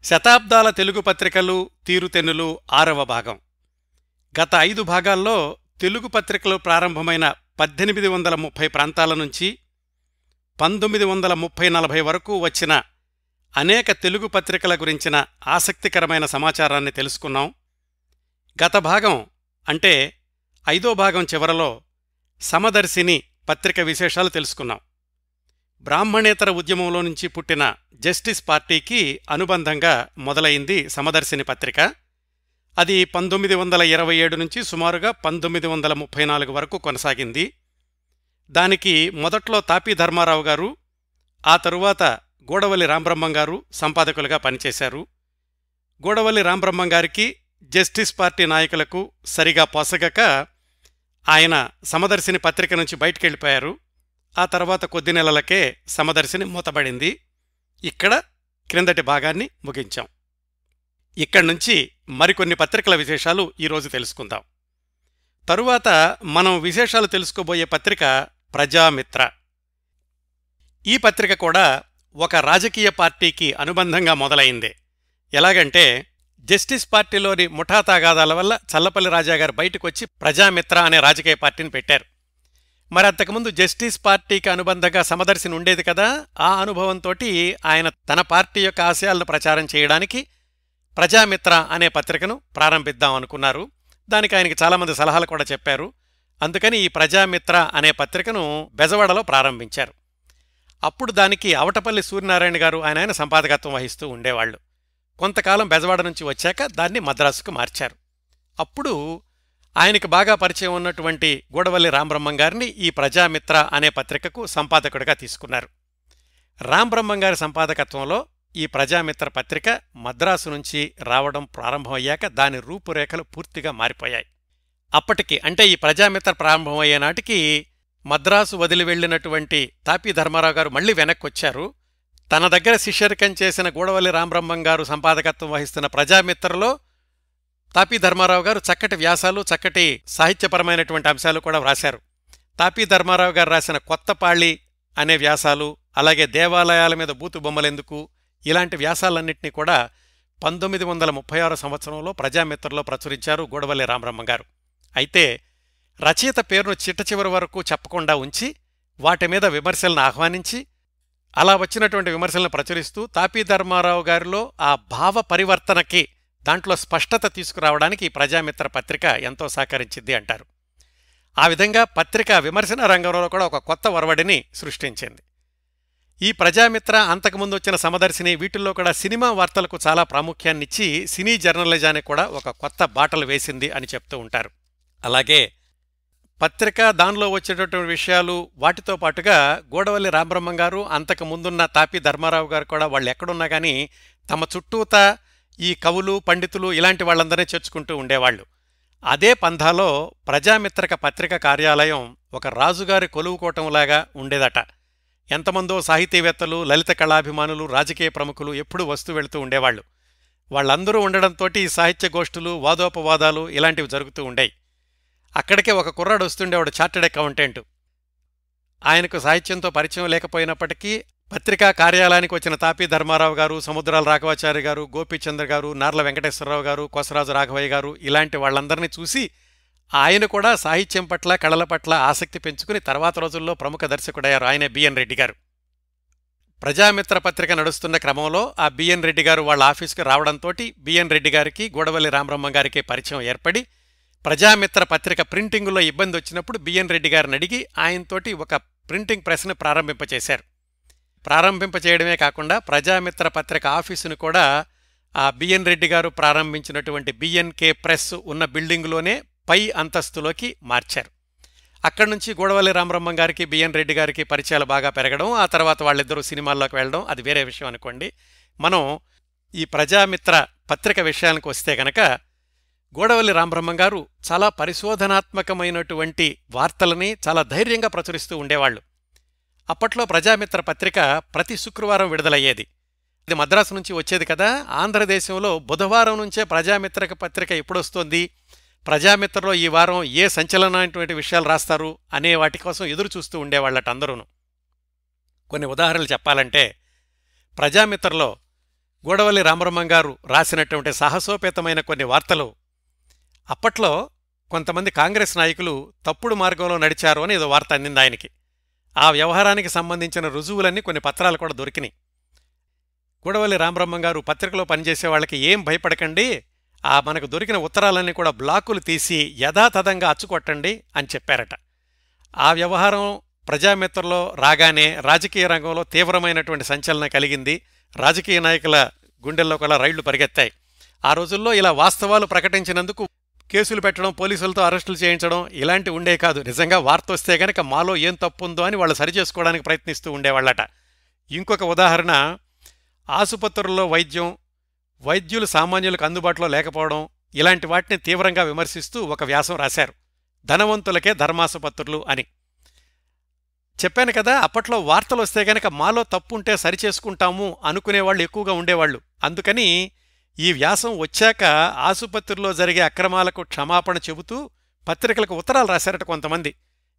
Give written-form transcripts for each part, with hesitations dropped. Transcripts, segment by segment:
శతాబ్దాల తెలుగు పత్రికలు తీరుతెన్నులు 6వ భాగం. గత 5 భాగాల్లో తెలుగు పత్రికలు ప్రారంభమైన 1830 ప్రాంతాల నుంచి 1930-40 వరకు వచ్చిన అనేక తెలుగు పత్రికల గురించిన ఆసక్తికరమైన సమాచారాన్ని తెలుసుకున్నాం. గత భాగం అంటే 5వ భాగం చివరలో సమదర్శిని పత్రిక విశేషాలు తెలుసుకున్నాం. బ్రాహ్మణేతర ఉద్యమంలో నుంచి పుట్టిన జస్టిస్ పార్టీకి అనుబంధంగా మొదలైంది సమదర్శిని పత్రిక. అది 1927 నుంచి సుమారుగా 1934 వరకు కొనసాగింది. దానికి మొదట్లో తాపీ ధర్మారావు గారు, ఆ తరువాత గూడవల్లి రాంబ్రహ్మం గారు సంపాదకులుగా పనిచేశారు. గూడవల్లి రాంబ్రహ్మం గారికి జస్టిస్ పార్టీ నాయకులకు సరిగా పొసగక ఆయన సమదర్శిని పత్రిక నుంచి బయటికెళ్ళిపోయారు. ఆ తర్వాత కొద్ది నెలలకే సమదర్శిని మూతబడింది. ఇక్కడ క్రిందటి భాగాన్ని ముగించాం. ఇక్కడ్నుంచి మరికొన్ని పత్రికల విశేషాలు ఈరోజు తెలుసుకుందాం. తరువాత మనం విశేషాలు తెలుసుకోబోయే పత్రిక ప్రజామిత్ర. ఈ పత్రిక కూడా ఒక రాజకీయ పార్టీకి అనుబంధంగా మొదలైందే. ఎలాగంటే జస్టిస్ పార్టీలోని ముఠా తాగాదాల వల్ల చల్లపల్లి రాజాగారు బయటకొచ్చి ప్రజామిత్ర అనే రాజకీయ పార్టీని పెట్టారు. మరి అంతకుముందు జస్టిస్ పార్టీకి అనుబంధంగా సమదర్శిని ఉండేది కదా. ఆ అనుభవంతోటి ఆయన తన పార్టీ యొక్క ఆశయాలను ప్రచారం చేయడానికి ప్రజామిత్ర అనే పత్రికను ప్రారంభిద్దాం అనుకున్నారు. దానికి ఆయనకి చాలామంది సలహాలు కూడా చెప్పారు. అందుకని ఈ ప్రజామిత్ర అనే పత్రికను బెజవాడలో ప్రారంభించారు. అప్పుడు దానికి అవటపల్లి సూర్యనారాయణ గారు ఆయన సంపాదకత్వం వహిస్తూ ఉండేవాళ్లు. కొంతకాలం బెజవాడ నుంచి వచ్చాక దాన్ని మద్రాసుకు మార్చారు. అప్పుడు ఆయనకు బాగా పరిచయం ఉన్నటువంటి గూడవల్లి రాంబ్రహ్మం గారిని ఈ ప్రజామిత్ర అనే పత్రికకు సంపాదకుడిగా తీసుకున్నారు. రాంబ్రహ్మం గారి సంపాదకత్వంలో ఈ ప్రజామిత్ర పత్రిక మద్రాసు నుంచి రావడం ప్రారంభమయ్యాక దాని రూపురేఖలు పూర్తిగా మారిపోయాయి. అప్పటికి అంటే ఈ ప్రజామిత్ర ప్రారంభమయ్యే నాటికి మద్రాసు వదిలి వెళ్లినటువంటి తాపీ ధర్మారావు గారు మళ్లీ వెనక్కొచ్చారు. తన దగ్గర శిష్యరికం చేసిన గూడవల్లి రాంబ్రహ్మం గారు సంపాదకత్వం వహిస్తున్న ప్రజామిత్రలో తాపీ ధర్మారావు గారు చక్కటి వ్యాసాలు, చక్కటి సాహిత్యపరమైనటువంటి అంశాలు కూడా వ్రాశారు. తాపీ ధర్మారావు గారు రాసిన కొత్తపాళి అనే వ్యాసాలు, అలాగే దేవాలయాల మీద బూతు బొమ్మలెందుకు, ఇలాంటి వ్యాసాలన్నింటినీ కూడా 1936 సంవత్సరంలో ప్రజామిత్రలో ప్రచురించారు గూడవల్లి రాంబ్రహ్మం గారు. అయితే రచయిత పేరును చిట్టచివరి వరకు చెప్పకుండా ఉంచి వాటి మీద విమర్శలను ఆహ్వానించి అలా వచ్చినటువంటి విమర్శలను ప్రచురిస్తూ తాపీ ధర్మారావు గారిలో ఆ భావ పరివర్తనకి, దాంట్లో స్పష్టత తీసుకురావడానికి ఈ ప్రజామిత్ర పత్రిక ఎంతో సహకరించింది అంటారు. ఆ విధంగా పత్రిక విమర్శన రంగంలో కూడా ఒక కొత్త ఒరవడిని సృష్టించింది. ఈ ప్రజామిత్ర, అంతకుముందు వచ్చిన సమదర్శిని, వీటిల్లో కూడా సినిమా వార్తలకు చాలా ప్రాముఖ్యాన్నిచ్చి సినీ జర్నలిజానికి కూడా ఒక కొత్త బాటలు వేసింది అని చెప్తూ ఉంటారు. అలాగే పత్రిక, దానిలో వచ్చేటటువంటి విషయాలు, వాటితో పాటుగా గూడవల్లి రాంబ్రహ్మం గారు, అంతకు ముందున్న తాపీ ధర్మారావు గారు కూడా వాళ్ళు ఎక్కడున్నా కానీ తమ చుట్టూతా ఈ కవులు, పండితులు ఇలాంటి వాళ్ళందరినీ చేర్చుకుంటూ ఉండేవాళ్లు. అదే పంథాలో ప్రజామిత్రక పత్రిక కార్యాలయం ఒక రాజుగారి కొలువుకోవటంలాగా ఉండేదట. ఎంతమందో సాహితీవేత్తలు, లలిత కళాభిమానులు, రాజకీయ ప్రముఖులు ఎప్పుడూ వస్తూ వెళుతూ ఉండేవాళ్లు. వాళ్ళందరూ ఉండడంతోటి సాహిత్య గోష్ఠులు, వాదోపవాదాలు ఇలాంటివి జరుగుతూ ఉండేవి. అక్కడికే ఒక కుర్రాడు వస్తుండేవాడు, చార్టెడ్ అకౌంటెంట్. ఆయనకు సాహిత్యంతో పరిచయం లేకపోయినప్పటికీ పత్రికా కార్యాలయానికి వచ్చిన తాపీ ధర్మారావు గారు, సముద్రాల రాఘవాచారి గారు, గోపీచంద్ర గారు, నార్ల వెంకటేశ్వరరావు గారు, కొసరాజు రాఘవయ్య గారు ఇలాంటి వాళ్ళందరినీ చూసి ఆయన కూడా సాహిత్యం పట్ల, కళల పట్ల ఆసక్తి పెంచుకుని తర్వాత రోజుల్లో ప్రముఖ దర్శకుడయ్యారు. ఆయనే బిఎన్ రెడ్డి గారు. ప్రజామిత్ర పత్రిక నడుస్తున్న క్రమంలో ఆ బిఎన్ రెడ్డి గారు వాళ్ళ ఆఫీసుకు రావడంతోటి బిఎన్ రెడ్డి గారికి గూడవల్లి రాంబ్రహ్మం గారికి పరిచయం ఏర్పడి ప్రజామిత్ర పత్రిక ప్రింటింగులో ఇబ్బంది వచ్చినప్పుడు బిఎన్ రెడ్డి గారిని అడిగి ఆయనతోటి ఒక ప్రింటింగ్ ప్రెస్ను ప్రారంభింపచేశారు. ప్రారంభింపచేయడమే కాకుండా ప్రజామిత్ర పత్రిక ఆఫీసును కూడా ఆ బిఎన్ రెడ్డి గారు ప్రారంభించినటువంటి బిఎన్కే ప్రెస్ ఉన్న బిల్డింగులోనే పై అంతస్తులోకి మార్చారు. అక్కడి నుంచి గూడవల్లి రాంబ్రహ్మం గారికి, బిఎన్ రెడ్డి గారికి పరిచయాలు బాగా పెరగడం, ఆ తర్వాత వాళ్ళిద్దరూ సినిమాల్లోకి వెళ్ళడం అది వేరే విషయం అనుకోండి. మనం ఈ ప్రజామిత్ర పత్రిక విషయానికి వస్తే గనక గూడవల్లి రాంబ్రహ్మం గారు చాలా పరిశోధనాత్మకమైనటువంటి వార్తలని చాలా ధైర్యంగా ప్రచురిస్తూ ఉండేవాళ్లు. అప్పట్లో ప్రజామిత్ర పత్రిక ప్రతి శుక్రవారం విడుదలయ్యేది. ఇది మద్రాసు నుంచి వచ్చేది కదా. ఆంధ్రదేశంలో బుధవారం నుంచే ప్రజామిత్రక పత్రిక ఎప్పుడొస్తోంది, ప్రజామిత్రలో ఈ వారం ఏ సంచలనమైనటువంటి విషయాలు రాస్తారు అనే వాటి కోసం ఎదురు చూస్తూ ఉండేవాళ్ళట అందరూను. కొన్ని ఉదాహరణలు చెప్పాలంటే ప్రజామిత్రలో గూడవల్లి రామబ్రహ్మం గారు రాసినటువంటి సాహసోపేతమైన కొన్ని వార్తలు అప్పట్లో కొంతమంది కాంగ్రెస్ నాయకులు తప్పుడు మార్గంలో నడిచారు అని ఏదో వార్త అందింది ఆయనకి. ఆ వ్యవహారానికి సంబంధించిన రుజువులన్నీ కొన్ని పత్రాలు కూడా దొరికినాయి. గూడవల్లి రామబ్రహ్మం గారు పత్రికలో పనిచేసే వాళ్ళకి ఏం భయపడకండి, మనకు దొరికిన ఉత్తరాలన్నీ కూడా బ్లాకులు తీసి యథాతథంగా అచ్చుకొట్టండి అని చెప్పారట. ఆ వ్యవహారం ప్రజామిత్రలో రాగానే రాజకీయ రంగంలో తీవ్రమైనటువంటి సంచలనం కలిగింది. రాజకీయ నాయకుల గుండెల్లో కూడా రైళ్లు పరిగెత్తాయి. ఆ రోజుల్లో ఇలా వాస్తవాలు ప్రకటించినందుకు కేసులు పెట్టడం, పోలీసులతో అరెస్టులు చేయించడం ఇలాంటి ఉండే కాదు. నిజంగా వార్త వస్తే గనక మాలో ఏం తప్పుందో అని వాళ్ళు సరిచేసుకోవడానికి ప్రయత్నిస్తూ ఉండేవాళ్ళట. ఇంకొక ఉదాహరణ, ఆసుపత్రుల్లో వైద్యులు సామాన్యులకు అందుబాటులో లేకపోవడం, ఇలాంటి వాటిని తీవ్రంగా విమర్శిస్తూ ఒక వ్యాసం రాశారు. ధనవంతులకే ధర్మాసుపత్రులు అని. చెప్పాను కదా, అప్పట్లో వార్తలు వస్తే గనక మాలో తప్పుంటే సరిచేసుకుంటాము అనుకునేవాళ్ళు ఎక్కువగా ఉండేవాళ్ళు. అందుకని ఈ వ్యాసం వచ్చాక ఆసుపత్రిలో జరిగే అక్రమాలకు క్షమాపణ చెబుతూ పత్రికలకు ఉత్తరాలు రాశారట కొంతమంది.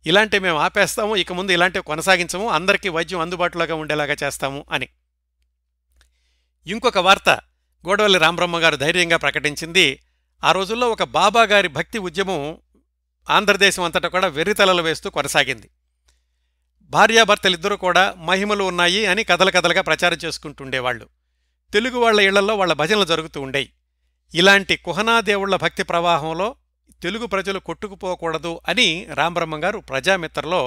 ఇలాంటివి మేము ఆపేస్తాము, ఇక ముందు ఇలాంటివి కొనసాగించము, అందరికీ వైద్యం అందుబాటులోగా ఉండేలాగా చేస్తాము అని. ఇంకొక వార్త గూడవల్లి రామబ్రహ్మ గారు ధైర్యంగా ప్రకటించింది. ఆ రోజుల్లో ఒక బాబాగారి భక్తి ఉద్యమం ఆంధ్రదేశం అంతటా కూడా వెర్రితలలు వేస్తూ కొనసాగింది. భార్యాభర్తలిద్దరూ కూడా మహిమలు ఉన్నాయి అని కథలుగా ప్రచారం చేసుకుంటుండేవాళ్లు. తెలుగు వాళ్ల ఇళ్లలో వాళ్ల భజనలు జరుగుతూ ఉండేవి. ఇలాంటి కుహనాదేవుళ్ల భక్తి ప్రవాహంలో తెలుగు ప్రజలు కొట్టుకుపోకూడదు అని రామబ్రహ్మం గారు ప్రజామిత్రలో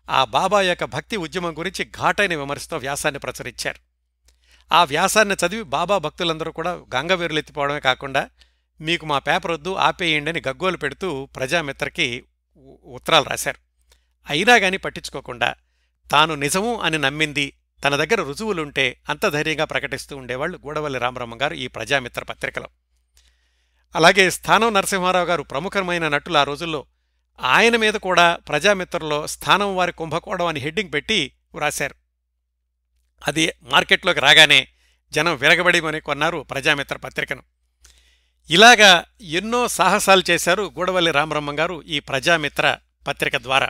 ఆ బాబా యొక్క భక్తి ఉద్యమం గురించి ఘాటైన విమర్శతో వ్యాసాన్ని ప్రచురించారు. ఆ వ్యాసాన్ని చదివి బాబా భక్తులందరూ కూడా గంగవీరులెత్తిపోవడమే కాకుండా మీకు మా పేపర్ వద్దు, ఆపేయండి అని గగ్గోలు పెడుతూ ప్రజామిత్రకి ఉత్తరాలు రాశారు. అయినా గాని పట్టించుకోకుండా తాను నిజము అని నమ్మింది, తన దగ్గర రుజువులుంటే అంత ధైర్యంగా ప్రకటిస్తూ ఉండేవాళ్లు గూడవల్లి రామబ్రహ్మం గారు ఈ ప్రజామిత్ర పత్రికలో. అలాగే స్థానం నరసింహారావు గారు ప్రముఖమైన నటులు ఆ రోజుల్లో, ఆయన మీద కూడా ప్రజామిత్రలో స్థానం వారి కుంభకోణం అని హెడ్డింగ్ పెట్టి వ్రాశారు. అది మార్కెట్లోకి రాగానే జనం విరగబడి మరి కొన్నారు ప్రజామిత్ర పత్రికను. ఇలాగా ఎన్నో సాహసాలు చేశారు గూడవల్లి రామబ్రహ్మం గారు ఈ ప్రజామిత్ర పత్రిక ద్వారా.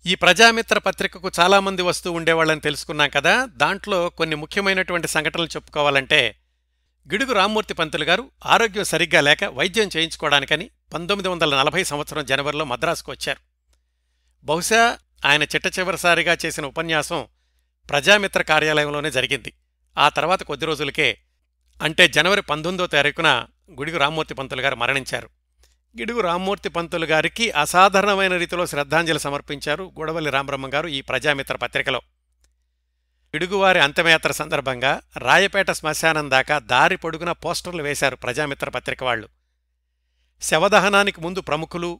ఈ ప్రజామిత్ర పత్రికకు చాలామంది వస్తూ ఉండేవాళ్ళని తెలుసుకున్నాం కదా. దాంట్లో కొన్ని ముఖ్యమైనటువంటి సంఘటనలు చెప్పుకోవాలంటే, గిడుగు రామ్మూర్తి పంతులు గారు ఆరోగ్యం సరిగ్గా లేక వైద్యం చేయించుకోవడానికని 1940 సంవత్సరం జనవరిలో మద్రాసుకు వచ్చారు. బహుశా ఆయన చిట్టచివరిసారిగా చేసిన ఉపన్యాసం ప్రజామిత్ర కార్యాలయంలోనే జరిగింది. ఆ తర్వాత కొద్ది రోజులకే, అంటే జనవరి 19వ తారీఖున గిడుగు రామ్మూర్తి పంతులు గారు మరణించారు. గిడుగు రామ్మూర్తి పంతులు గారికి అసాధారణమైన రీతిలో శ్రద్ధాంజలి సమర్పించారు గూడవల్లి రామబ్రహ్మం గారు ఈ ప్రజామిత్ర పత్రికలో. గిడుగువారి అంతిమయాత్ర సందర్భంగా రాయపేట శ్మశానం దాకా దారి పొడుగున పోస్టర్లు వేశారు ప్రజామిత్ర పత్రిక వాళ్లు. శవదహనానికి ముందు ప్రముఖులు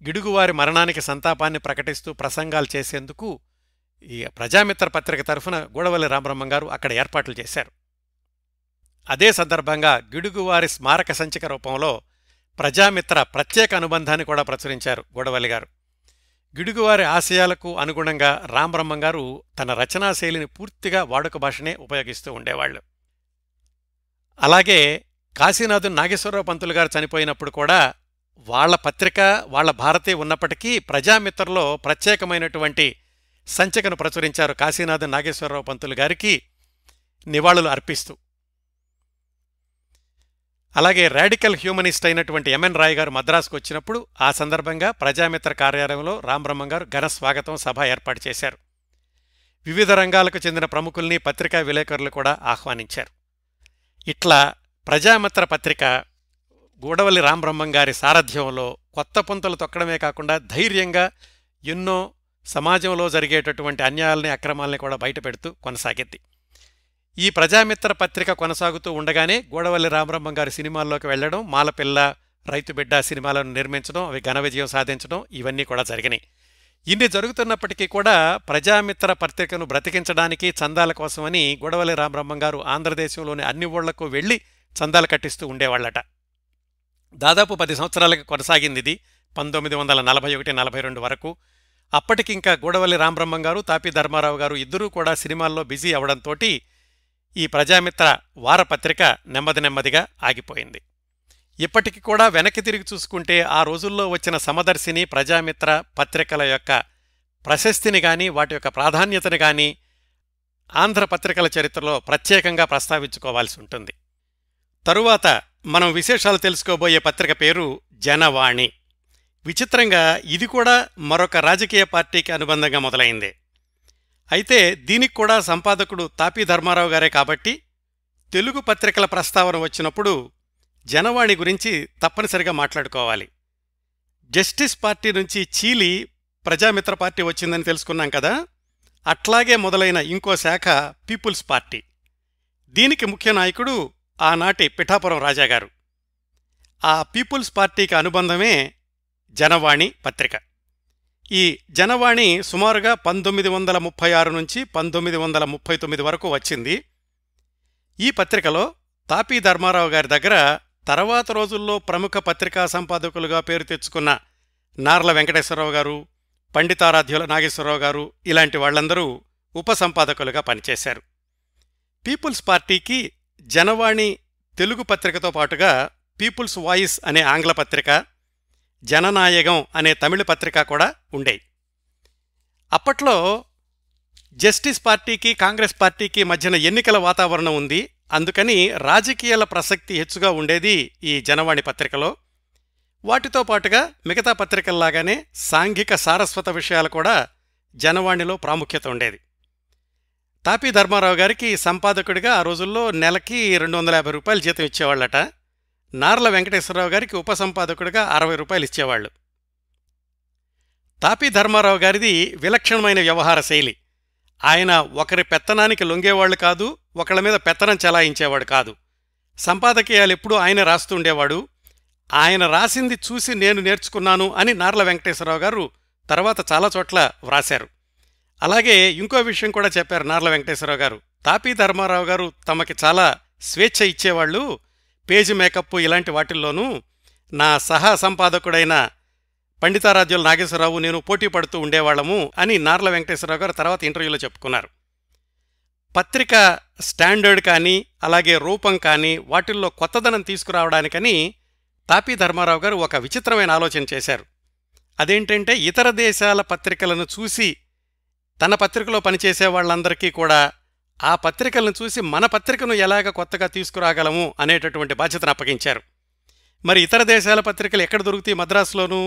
గిడుగువారి మరణానికి సంతాపాన్ని ప్రకటిస్తూ ప్రసంగాలు చేసేందుకు ఈ ప్రజామిత్ర పత్రిక తరఫున గూడవల్లి రామబ్రహ్మం గారు అక్కడ ఏర్పాట్లు చేశారు. అదే సందర్భంగా గిడుగువారి స్మారక సంచిక రూపంలో ప్రజామిత్ర ప్రత్యేక అనుబంధాన్ని కూడా ప్రచురించారు గూడవల్లి గారు. గిడుగువారి ఆశయాలకు అనుగుణంగా రామబ్రహ్మం గారు తన రచనాశైలిని పూర్తిగా వాడుక భాషనే ఉపయోగిస్తూ ఉండేవాళ్లు. అలాగే కాశీనాథుని నాగేశ్వరరావు పంతులు గారు చనిపోయినప్పుడు కూడా వాళ్ల పత్రిక, వాళ్ల భారతి ఉన్నప్పటికీ ప్రజామిత్రలో ప్రత్యేకమైనటువంటి సంచికను ప్రచురించారు కాశీనాథుని నాగేశ్వరరావు పంతులు గారికి నివాళులు అర్పిస్తూ. అలాగే రాడికల్ హ్యూమనిస్ట్ అయినటువంటి ఎంఎన్ రాయ్ గారు మద్రాసుకు వచ్చినప్పుడు ఆ సందర్భంగా ప్రజామిత్ర కార్యాలయంలో రామబ్రహ్మం గారు ఘన స్వాగతం సభ ఏర్పాటు చేశారు. వివిధ రంగాలకు చెందిన ప్రముఖుల్ని, పత్రికా విలేకరులు కూడా ఆహ్వానించారు. ఇట్లా ప్రజామిత్ర పత్రిక గూడవల్లి రామబ్రహ్మం గారి సారథ్యంలో కొత్త పుంతలు తొక్కడమే కాకుండా ధైర్యంగా ఎన్నో సమాజంలో జరిగేటటువంటి అన్యాయాల్ని, అక్రమాల్ని కూడా బయటపెడుతూ కొనసాగింది. ఈ ప్రజామిత్ర పత్రిక కొనసాగుతూ ఉండగానే గూడవల్లి రామబ్రహ్మం గారి సినిమాల్లోకి వెళ్లడం, మాలపిల్ల, రైతుబిడ్డ సినిమాలను నిర్మించడం, అవి ఘన విజయం సాధించడం, ఇవన్నీ కూడా జరిగినాయి. ఇన్ని జరుగుతున్నప్పటికీ కూడా ప్రజామిత్ర పత్రికను బ్రతికించడానికి చందాల కోసమని గూడవల్లి రామబ్రహ్మం గారు ఆంధ్రదేశంలోని అన్ని ఊళ్లకు వెళ్లి చందాలు కట్టిస్తూ ఉండేవాళ్లట. దాదాపు 10 సంవత్సరాలకు కొనసాగింది ఇది, 1941-42 వరకు. అప్పటికింకా గూడవల్లి రామబ్రహ్మం గారు, తాపీ ధర్మారావు గారు ఇద్దరూ కూడా సినిమాల్లో బిజీ అవడంతోటి ఈ ప్రజామిత్ర వారపత్రిక నెమ్మదిగా ఆగిపోయింది. ఇప్పటికి కూడా వెనక్కి తిరిగి చూసుకుంటే ఆ రోజుల్లో వచ్చిన సమదర్శిని, ప్రజామిత్ర పత్రికల యొక్క ప్రశస్తిని గాని, వాటి యొక్క ప్రాధాన్యతని గాని ఆంధ్ర పత్రికల చరిత్రలో ప్రత్యేకంగా ప్రస్తావించుకోవాల్సి ఉంటుంది. తరువాత మనం విశేషాలు తెలుసుకోబోయే పత్రిక పేరు జనవాణి. విచిత్రంగా ఇది కూడా మరొక రాజకీయ పార్టీకి అనుబంధంగా మొదలైందే. అయితే దీనికి కూడా సంపాదకుడు తాపీ ధర్మారావు గారే కాబట్టి తెలుగు పత్రికల ప్రస్తావన వచ్చినప్పుడు జనవాణి గురించి తప్పనిసరిగా మాట్లాడుకోవాలి. జస్టిస్ పార్టీ నుంచి చీలి ప్రజామిత్ర పార్టీ వచ్చిందని తెలుసుకున్నాం కదా. అట్లాగే మొదలైన ఇంకో శాఖ పీపుల్స్ పార్టీ. దీనికి ముఖ్య నాయకుడు ఆనాటి పిఠాపురం రాజాగారు. ఆ పీపుల్స్ పార్టీకి అనుబంధమే జనవాణి పత్రిక. ఈ జనవాణి సుమారుగా 1936 నుంచి 1939 వరకు వచ్చింది. ఈ పత్రికలో తాపీ ధర్మారావు గారి దగ్గర తర్వాత రోజుల్లో ప్రముఖ పత్రికా సంపాదకులుగా పేరు తెచ్చుకున్న నార్ల వెంకటేశ్వరరావు గారు, పండితారాధ్యుల నాగేశ్వరరావు గారు ఇలాంటి వాళ్లందరూ ఉపసంపాదకులుగా పనిచేశారు. పీపుల్స్ పార్టీకి జనవాణి తెలుగు పత్రికతో పాటుగా పీపుల్స్ వాయిస్ అనే ఆంగ్ల పత్రిక, జననాయకం అనే తమిళ పత్రిక కూడా ఉండేవి. అప్పట్లో జస్టిస్ పార్టీకి కాంగ్రెస్ పార్టీకి మధ్యన ఎన్నికల వాతావరణం ఉంది. అందుకని రాజకీయాల ప్రసక్తి హెచ్చుగా ఉండేది ఈ జనవాణి పత్రికలో. వాటితో పాటుగా మిగతా పత్రికల్లాగానే సాంఘిక సారస్వత విషయాలు కూడా జనవాణిలో ప్రాముఖ్యత ఉండేది. తాపీ ధర్మారావు గారికి సంపాదకుడిగా ఆ రోజుల్లో నెలకి 250 రూపాయలు జీతం ఇచ్చేవాళ్లట. నార్ల వెంకటేశ్వరరావు గారికి ఉపసంపాదకుడిగా 60 రూపాయలు ఇచ్చేవాళ్లు. తాపీ ధర్మారావు గారిది విలక్షణమైన వ్యవహార శైలి. ఆయన ఒకరి పెత్తనానికి లొంగేవాళ్లు కాదు, ఒకళ్ళ మీద పెత్తనం చెలాయించేవాడు కాదు. సంపాదకీయాలెప్పుడూ ఆయన రాస్తుండేవాడు. ఆయన రాసింది చూసి నేను నేర్చుకున్నాను అని నార్ల వెంకటేశ్వరరావు గారు తర్వాత చాలా చోట్ల వ్రాశారు. అలాగే ఇంకో విషయం కూడా చెప్పారు నార్ల వెంకటేశ్వరరావు గారు. తాపీ ధర్మారావు గారు తమకి చాలా స్వేచ్ఛ ఇచ్చేవాళ్లు. పేజీ మేకప్ ఇలాంటి వాటిల్లోనూ నా సహా సంపాదకుడైన పండితారాధ్యుల నాగేశ్వరరావు నేను పోటీ పడుతూ ఉండేవాళ్లము అని నార్ల వెంకటేశ్వరరావు గారు తర్వాత ఇంటర్వ్యూలో చెప్పుకున్నారు. పత్రిక స్టాండర్డ్ కానీ అలాగే రూపం కానీ వాటిల్లో కొత్తదనం తీసుకురావడానికని తాపీ ధర్మారావు గారు ఒక విచిత్రమైన ఆలోచన చేశారు. అదేంటంటే ఇతర దేశాల పత్రికలను చూసి తన పత్రికలో పనిచేసే వాళ్ళందరికీ కూడా ఆ పత్రికలను చూసి మన పత్రికను ఎలాగ కొత్తగా తీసుకురాగలము అనేటటువంటి బాధ్యతను అప్పగించారు. మరి ఇతర దేశాల పత్రికలు ఎక్కడ దొరుకుతాయి? మద్రాసులోనూ.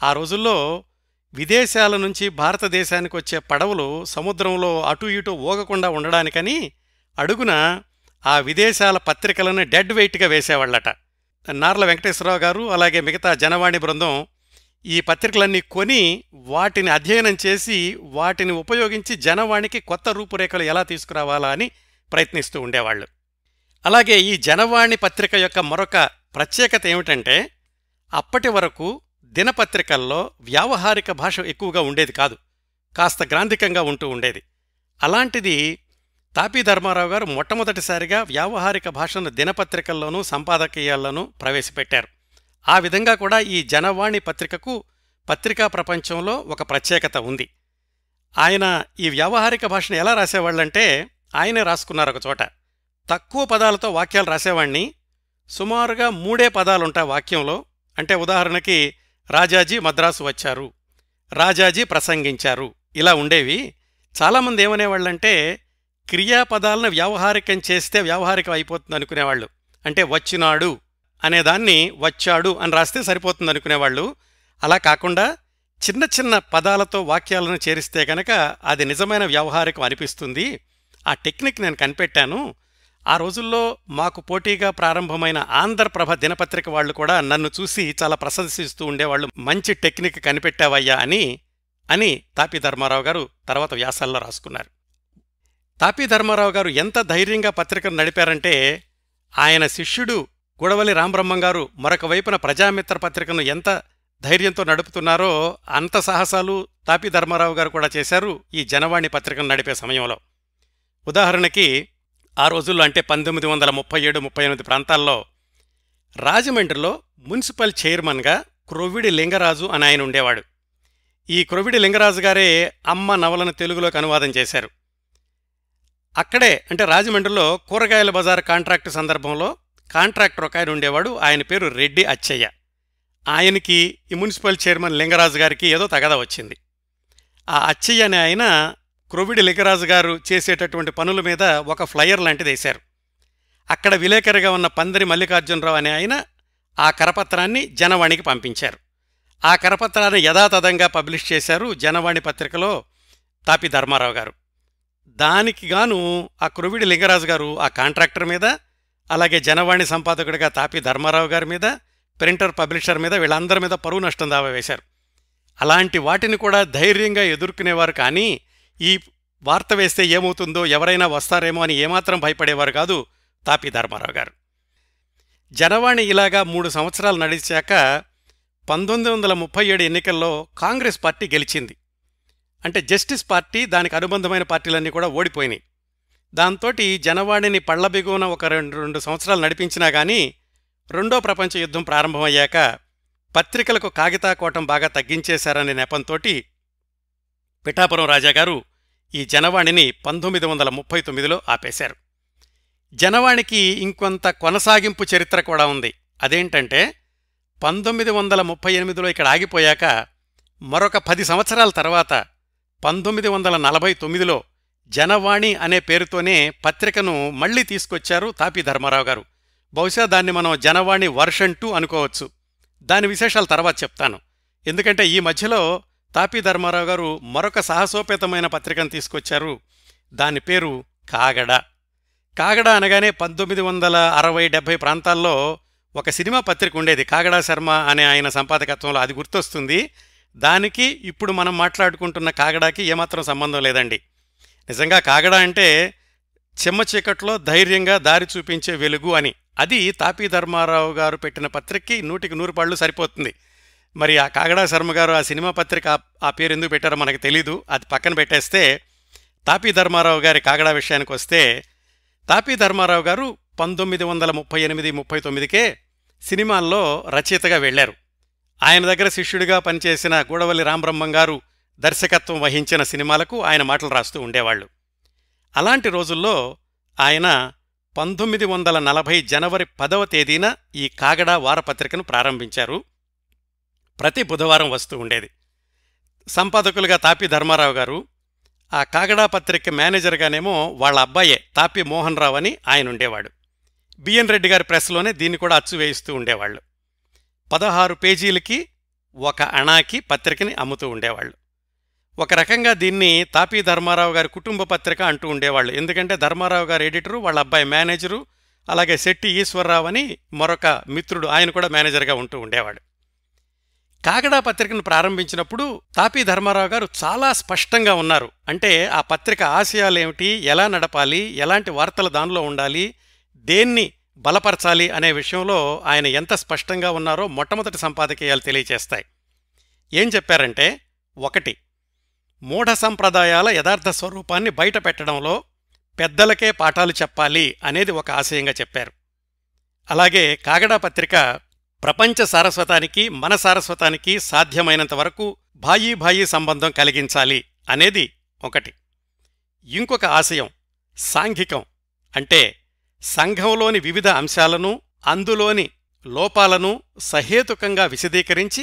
ఆ రోజుల్లో విదేశాల నుంచి భారతదేశానికి వచ్చే పడవలు సముద్రంలో అటూ ఇటూ ఊగకుండా ఉండడానికని అడుగున ఆ విదేశాల పత్రికలను డెడ్ వెయిట్గా వేసేవాళ్లట. నార్ల వెంకటేశ్వరరావు గారు అలాగే మిగతా జనవాణి బృందం ఈ పత్రికలన్నీ కొని వాటిని అధ్యయనం చేసి వాటిని ఉపయోగించి జనవాణికి కొత్త రూపురేఖలు ఎలా తీసుకురావాలా అని ప్రయత్నిస్తూ ఉండేవాళ్లు. అలాగే ఈ జనవాణి పత్రిక యొక్క మరొక ప్రత్యేకత ఏమిటంటే అప్పటి వరకు దినపత్రికల్లో వ్యావహారిక భాష ఎక్కువగా ఉండేది కాదు, కాస్త గ్రాంధికంగా ఉంటూ ఉండేది. అలాంటిది తాపీ ధర్మారావు గారు మొట్టమొదటిసారిగా వ్యావహారిక భాషను దినపత్రికల్లోనూ సంపాదకీయాల్లోనూ ప్రవేశపెట్టారు. ఆ విధంగా కూడా ఈ జనవాణి పత్రికకు పత్రికా ప్రపంచంలో ఒక ప్రత్యేకత ఉంది. ఆయన ఈ వ్యావహారిక భాషను ఎలా రాసేవాళ్లంటే ఆయనే రాసుకున్నారు. ఒక చోట తక్కువ పదాలతో వాక్యాలు రాసేవాణ్ణి. సుమారుగా 3 పదాలుంటాయి వాక్యంలో. అంటే ఉదాహరణకి రాజాజీ మద్రాసు వచ్చారు, రాజాజీ ప్రసంగించారు, ఇలా ఉండేవి. చాలామంది ఏమనేవాళ్లంటే క్రియాపదాలను వ్యావహారికం చేస్తే వ్యావహారికం అయిపోతుంది అనుకునేవాళ్లు. అంటే వచ్చినాడు అనేదాన్ని వచ్చాడు అని రాస్తే సరిపోతుంది అనుకునేవాళ్లు. అలా కాకుండా చిన్న చిన్న పదాలతో వాక్యాలను చేరిస్తే గనక అది నిజమైన వ్యవహారికం అనిపిస్తుంది. ఆ టెక్నిక్ నేను కనిపెట్టాను. ఆ రోజుల్లో మాకు పోటీగా ప్రారంభమైన ఆంధ్రప్రభ దినపత్రిక వాళ్లు కూడా నన్ను చూసి చాలా ప్రశంసిస్తూ ఉండేవాళ్లు. మంచి టెక్నిక్ కనిపెట్టావయ్యా అని తాపీ ధర్మారావు గారు తర్వాత వ్యాసాల్లో రాసుకున్నారు. తాపీ ధర్మారావు గారు ఎంత ధైర్యంగా పత్రికను నడిపారంటే ఆయన శిష్యుడు గుడవలి రామబ్రహ్మం గారు మరొక వైపున ప్రజామిత్ర పత్రికను ఎంత ధైర్యంతో నడుపుతున్నారో అంత సాహసాలు తాపీ ధర్మారావు గారు కూడా చేశారు ఈ జనవాణి పత్రికను నడిపే సమయంలో. ఉదాహరణకి ఆ రోజుల్లో అంటే 1937-38 ప్రాంతాల్లో రాజమండ్రిలో మున్సిపల్ చైర్మన్గా క్రొవ్విడి లింగరాజు అని ఆయన ఉండేవాడు. ఈ క్రొవ్విడి లింగరాజు గారే అమ్మ నవలను తెలుగులోకి అనువాదం చేశారు. అక్కడే అంటే రాజమండ్రిలో కూరగాయల బజార్ కాంట్రాక్టు సందర్భంలో కాంట్రాక్టర్ ఒక ఆయన ఉండేవాడు. ఆయన పేరు రెడ్డి అచ్చయ్య. ఆయనకి ఈ మున్సిపల్ చైర్మన్ లింగరాజు గారికి ఏదో తగదా వచ్చింది. ఆ అచ్చయ్య అనే ఆయన క్రొవిడి లింగరాజు గారు చేసేటటువంటి పనుల మీద ఒక ఫ్లయర్ లాంటిది వేశారు. అక్కడ విలేకరిగా ఉన్న పందిరి మల్లికార్జునరావు అనే ఆయన ఆ కరపత్రాన్ని జనవాణికి పంపించారు. ఆ కరపత్రాన్ని యథాతథంగా పబ్లిష్ చేశారు జనవాణి పత్రికలో తాపి ధర్మారావు గారు. దానికి గాను ఆ క్రొవిడి లింగరాజు గారు ఆ కాంట్రాక్టర్ మీద, అలాగే జనవాణి సంపాదకుడిగా తాపి ధర్మారావు గారి మీద, ప్రింటర్ పబ్లిషర్ మీద, వీళ్ళందరి మీద పరువు నష్టం దావా వేశారు. అలాంటి వాటిని కూడా ధైర్యంగా ఎదుర్కొనేవారు. కానీ ఈ వార్త వేస్తే ఏమవుతుందో, ఎవరైనా వస్తారేమో అని ఏమాత్రం భయపడేవారు కాదు తాపి ధర్మారావు గారు. జనవాణి ఇలాగా 3 సంవత్సరాలు నడిచాక 1937 ఎన్నికల్లో కాంగ్రెస్ పార్టీ గెలిచింది. అంటే జస్టిస్ పార్టీ, దానికి అనుబంధమైన పార్టీలన్నీ కూడా ఓడిపోయినాయి. దాంతోటి జనవాణిని పళ్లబిగున ఒక 2 సంవత్సరాలు నడిపించినా గానీ రెండో ప్రపంచ యుద్ధం ప్రారంభమయ్యాక పత్రికలకు కాగితాకోటం బాగా తగ్గించేశారనే నెపంతోటి పిఠాపురం రాజాగారు ఈ జనవాణిని 1939లో ఆపేశారు. జనవాణికి ఇంకొంత కొనసాగింపు చరిత్ర కూడా ఉంది. అదేంటంటే 1938లో ఇక్కడ ఆగిపోయాక మరొక 10 సంవత్సరాల తర్వాత 1949లో జనవాణి అనే పేరుతోనే పత్రికను మళ్లీ తీసుకొచ్చారు తాపి ధర్మారావు గారు. బహుశా దాన్ని మనం జనవాణి వర్షన్ 2 అనుకోవచ్చు. దాని విశేషాలు తర్వాత చెప్తాను. ఎందుకంటే ఈ మధ్యలో తాపి ధర్మారావు గారు మరొక సాహసోపేతమైన పత్రికను తీసుకొచ్చారు. దాని పేరు కాగడ. కాగడ అనగానే 1960-70 ప్రాంతాల్లో ఒక సినిమా పత్రిక ఉండేది, కాగడా శర్మ అనే ఆయన సంపాదకత్వంలో. అది గుర్తొస్తుంది. దానికి ఇప్పుడు మనం మాట్లాడుకుంటున్న కాగడాకి ఏమాత్రం సంబంధం లేదండి. నిజంగా కాగడా అంటే చెమ్మ చీకట్లో ధైర్యంగా దారి చూపించే వెలుగు అని. అది తాపి ధర్మారావు గారు పెట్టిన పత్రికకి 100కి 100 పళ్ళు సరిపోతుంది. మరి ఆ కాగడా శర్మ గారు ఆ సినిమా పత్రిక ఆ పేరు ఎందుకు పెట్టారో మనకు తెలీదు. అది పక్కన పెట్టేస్తే తాపి ధర్మారావు గారి కాగడా విషయానికి వస్తే, తాపి ధర్మారావు గారు 1938-39కే సినిమాల్లో రచయితగా వెళ్లారు. ఆయన దగ్గర శిష్యుడిగా పనిచేసిన గూడవల్లి రామబ్రహ్మం గారు దర్శకత్వం వహించిన సినిమాలకు ఆయన మాటలు రాస్తూ ఉండేవాళ్లు. అలాంటి రోజుల్లో ఆయన 1940 జనవరి 10వ తేదీన ఈ కాగడా వారపత్రికను ప్రారంభించారు. ప్రతి బుధవారం వస్తూ ఉండేది. సంపాదకులుగా తాపి ధర్మారావు గారు, ఆ కాగడా పత్రిక మేనేజర్గానేమో వాళ్ళ అబ్బాయే తాపి మోహన్ రావు అని ఆయన ఉండేవాడు. బిఎన్ రెడ్డి గారి ప్రెస్లోనే దీన్ని కూడా అచ్చు వేయిస్తూ ఉండేవాళ్లు. 16 పేజీలకి 1 అణాకి పత్రికని అమ్ముతూ ఉండేవాళ్లు. ఒక రకంగా దీన్ని తాపి ధర్మారావు గారి కుటుంబ పత్రిక అంటూ ఉండేవాళ్లు. ఎందుకంటే ధర్మారావు గారు ఎడిటరు, వాళ్ళ అబ్బాయి మేనేజరు, అలాగే శెట్టి ఈశ్వరరావు అని మరొక మిత్రుడు, ఆయన కూడా మేనేజర్గా ఉంటూ ఉండేవాడు. కాగడా పత్రికను ప్రారంభించినప్పుడు తాపి ధర్మారావు గారు చాలా స్పష్టంగా ఉన్నారు. అంటే ఆ పత్రిక ఆశయాలేమిటి, ఎలా నడపాలి, ఎలాంటి వార్తలు దానిలో ఉండాలి, దేన్ని బలపరచాలి అనే విషయంలో ఆయన ఎంత స్పష్టంగా ఉన్నారో మొట్టమొదటి సంపాదకీయాలు తెలియచేస్తాయి. ఏం చెప్పారంటే, 1, మూఢ సంప్రదాయాల యథార్థ స్వరూపాన్ని బయట పెట్టడంలో పెద్దలకే పాఠాలు చెప్పాలి అనేది ఒక ఆశయంగా చెప్పారు. అలాగే కాగడా పత్రిక ప్రపంచ సారస్వతానికి, మన సారస్వతానికి సాధ్యమైనంత వరకు భాయీ సంబంధం కలిగించాలి అనేది 1. ఇంకొక ఆశయం సాంఘికం. అంటే సంఘంలోని వివిధ అంశాలను, అందులోని లోపాలను సహేతుకంగా విశదీకరించి